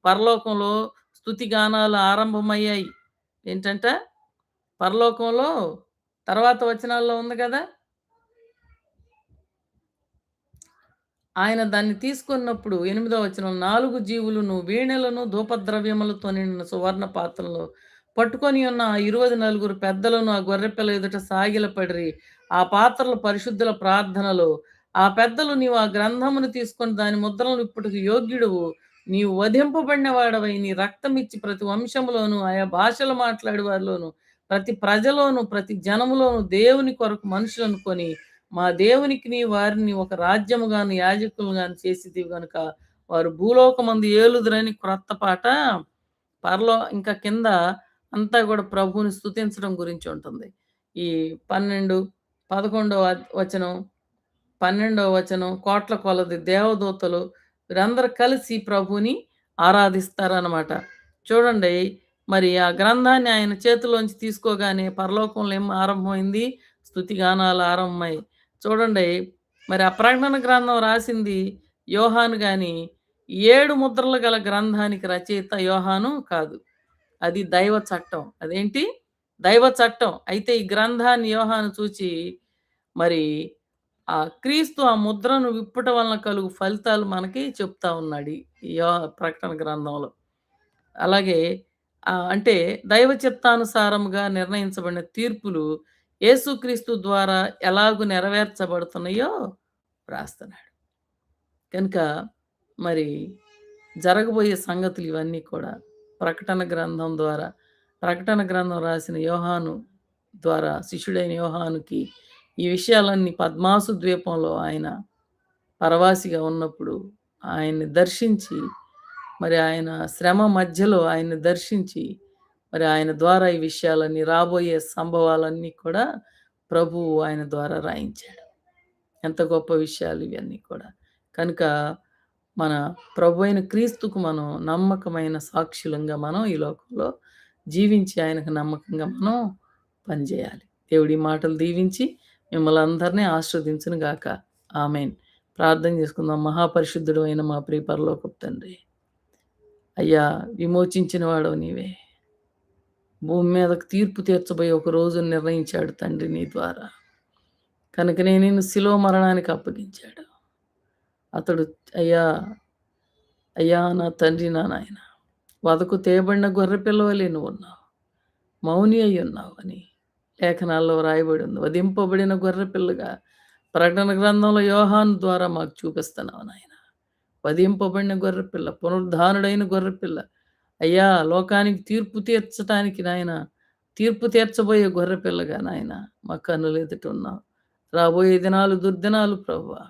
పరలోకంలో స్తుతిగానాలు ఆరంభమయ్యాయి. ఏంటంట? పరలోకంలో తర్వాత వచనాల్లో ఉంది గదా! ఆయన దాన్ని తీసుకున్నప్పుడు 8వ వచనం 4 జీవులను, వీణలను, ధూపద్రవ్యములతో నిండిన సువర్ణ పాత్రలు పట్టుకొని ఉన్న ఆ 24 పెద్దలను ఆ గొర్రెపిల్ల ఎదుట సాగిలపడిరి. ఆ పాత్రలు పరిశుద్ధుల ప్రార్థనలు. ఆ పెద్దలు, నీవు ఆ గ్రంథమును తీసుకొని దాని ముద్రలను విప్పుటకు యోగ్యుడువు. నీవు వధింపబడిన వాడవై నీ రక్తమిచ్చి ప్రతి వంశములోను, ఆయా భాషలు మాట్లాడే వారిలోను, ప్రతి ప్రజలోను, ప్రతి జనములోను దేవుని కొరకు మనుషులను కొని మా దేవునికి నీ వారిని ఒక రాజ్యముగాను, యాజకులుగాను చేసితివి గనుక వారు భూలోకమందు ఏలుదురని క్రొత్త పాట. ఇంకా కింద అంతా కూడా ప్రభువుని స్తుతించడం గురించి ఉంటుంది. ఈ 12, 11వ వచనం, 12వ వచనం, కోట్ల కొలది దేవదూతలు వీరందరూ కలిసి ప్రభువుని ఆరాధిస్తారనమాట. చూడండి, మరి ఆ గ్రంథాన్ని ఆయన చేతిలోంచి తీసుకోగానే పరలోకంలో ఏం ఆరంభమైంది? స్తుతిగానాలు ఆరంభమై. చూడండి, మరి ఆ ప్రకటన గ్రంథం రాసింది యోహాను గాని, 7 ముద్రలు గల గ్రంథానికి రచయిత యోహాను కాదు. అది దైవ చట్టం. అదేంటి? దైవ చట్టం. అయితే ఈ గ్రంథాన్ని యోహాను చూచి మరి క్రీస్తు ఆ ముద్రను విప్పుట వలన కలుగు ఫలితాలు మనకి చెప్తా ఉన్నాడు ఈ ప్రకటన గ్రంథంలో. అలాగే అంటే దైవ చిత్తానుసారముగా నిర్ణయించబడిన తీర్పులు యేసుక్రీస్తు ద్వారా ఎలాగు నెరవేర్చబడుతున్నాయో రాస్తున్నాడు. కనుక మరి జరగబోయే సంగతులు ఇవన్నీ కూడా ప్రకటన గ్రంథం రాసిన యోహాను ద్వారా శిష్యుడైన యోహానుకి ఈ విషయాలన్నీ పద్మాసు ద్వీపంలో ఆయన పరవాసిగా ఉన్నప్పుడు ఆయన్ని దర్శించి, మరి ఆయన శ్రమ మధ్యలో ఆయన్ని దర్శించి, మరి ఆయన ద్వారా ఈ విషయాలన్నీ, రాబోయే సంభవాలన్నీ కూడా ప్రభువు ఆయన ద్వారా రాయించాడు. ఎంత గొప్ప విషయాలు ఇవన్నీ కూడా. కనుక మన ప్రభువైన క్రీస్తుకు మనం నమ్మకమైన సాక్షులంగా మనం ఈ లోకంలో జీవించి ఆయనకు నమ్మకంగా మనం పనిచేయాలి. దేవుడు ఈ మాటలు దీవించి మిమ్మల్ని అందరినీ ఆశీర్వదించును గాక. ఆమేన్. ప్రార్థన చేసుకుందాం. మహాపరిశుద్ధుడు అయిన మా ప్రియ పరలోకపు తండ్రి, అయ్యా విమోచించిన వాడవు నీవే. భూమి మీదకు తీర్పు తీర్చబోయే ఒక రోజును నిర్ణయించాడు తండ్రి నీ ద్వారా. కనుకనే నిన్ను శిలువ మరణానికి అప్పగించాడు. అతడు అయ్యా, అయ్యా నా తండ్రి నా నాయన, వధకు తేబడిన గొర్రె పిల్లవలే నువ్వు ఉన్నావు, మౌని అయి ఉన్నావు అని లేఖనాల్లో రాయబడి ఉంది. వధింపబడిన గొర్రె పిల్లగా ప్రకటన గ్రంథంలో యోహాను ద్వారా మాకు చూపిస్తున్నావు నాయన. వధింపబడిన గొర్రెపిల్ల, పునరుద్ధానుడైన గొర్రెపిల్ల, అయ్యా లోకానికి తీర్పు తీర్చటానికి నాయన, తీర్పు తీర్చబోయే గొర్రెపిల్లగా నాయన మా కన్నులు ఎదుట ఉన్నావు. రాబోయే దినాలు దుర్దినాలు ప్రభువా.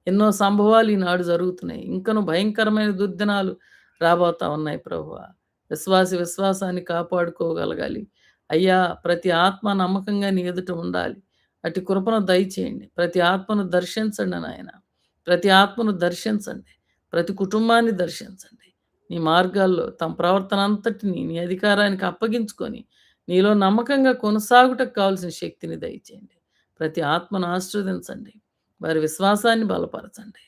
ఎన్నో సంభవాలు ఈనాడు జరుగుతున్నాయి. ఇంకను భయంకరమైన దుర్దినాలు రాబోతా ఉన్నాయి ప్రభువా. విశ్వాసాన్ని కాపాడుకోగలగాలి. అయ్యా ప్రతి ఆత్మ నమ్మకంగా నీ ఎదుట ఉండాలి. అటు కృపను దయచేయండి. ప్రతి ఆత్మను దర్శించండి నాయన. ప్రతి ఆత్మను దర్శించండి. ప్రతి కుటుంబాన్ని దర్శించండి. నీ మార్గాల్లో తమ ప్రవర్తన అంతటిని నీ అధికారానికి అప్పగించుకొని నీలో నమ్మకంగా కొనసాగుటకు కావాల్సిన శక్తిని దయచేయండి. ప్రతి ఆత్మను ఆశీర్వదించండి. వారి విశ్వాసాన్ని బలపరచండి.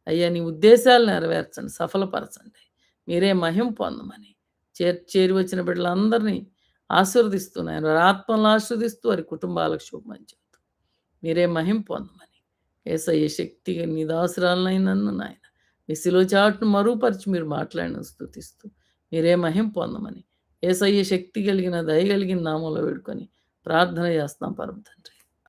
అయ్యా నీ ఉద్దేశాలు నెరవేర్చండి, సఫలపరచండి. మీరే మహిమ పొందమని చేరి వచ్చిన బిడ్డలందరినీ ఆశీర్వదిస్తున్నాను. వారి ఆత్మలను ఆశీర్వదిస్తూ వారి కుటుంబాలకు శుభమని చెబుతూ మీరే మహిమ పొందమని యేసయ్య శక్తిగా నీ దాసురాలనైన నన్ను నాయన మీ శిలువ చాటును మరుగుపరిచి మీరు మాట్లాడిన స్తుతిస్తూ మీరే మహిమ పొందమని యేసయ్య శక్తి కలిగిన దయ కలిగిన నామంలో వేడుకొని ప్రార్థన చేస్తాం పరమ తండ్రి.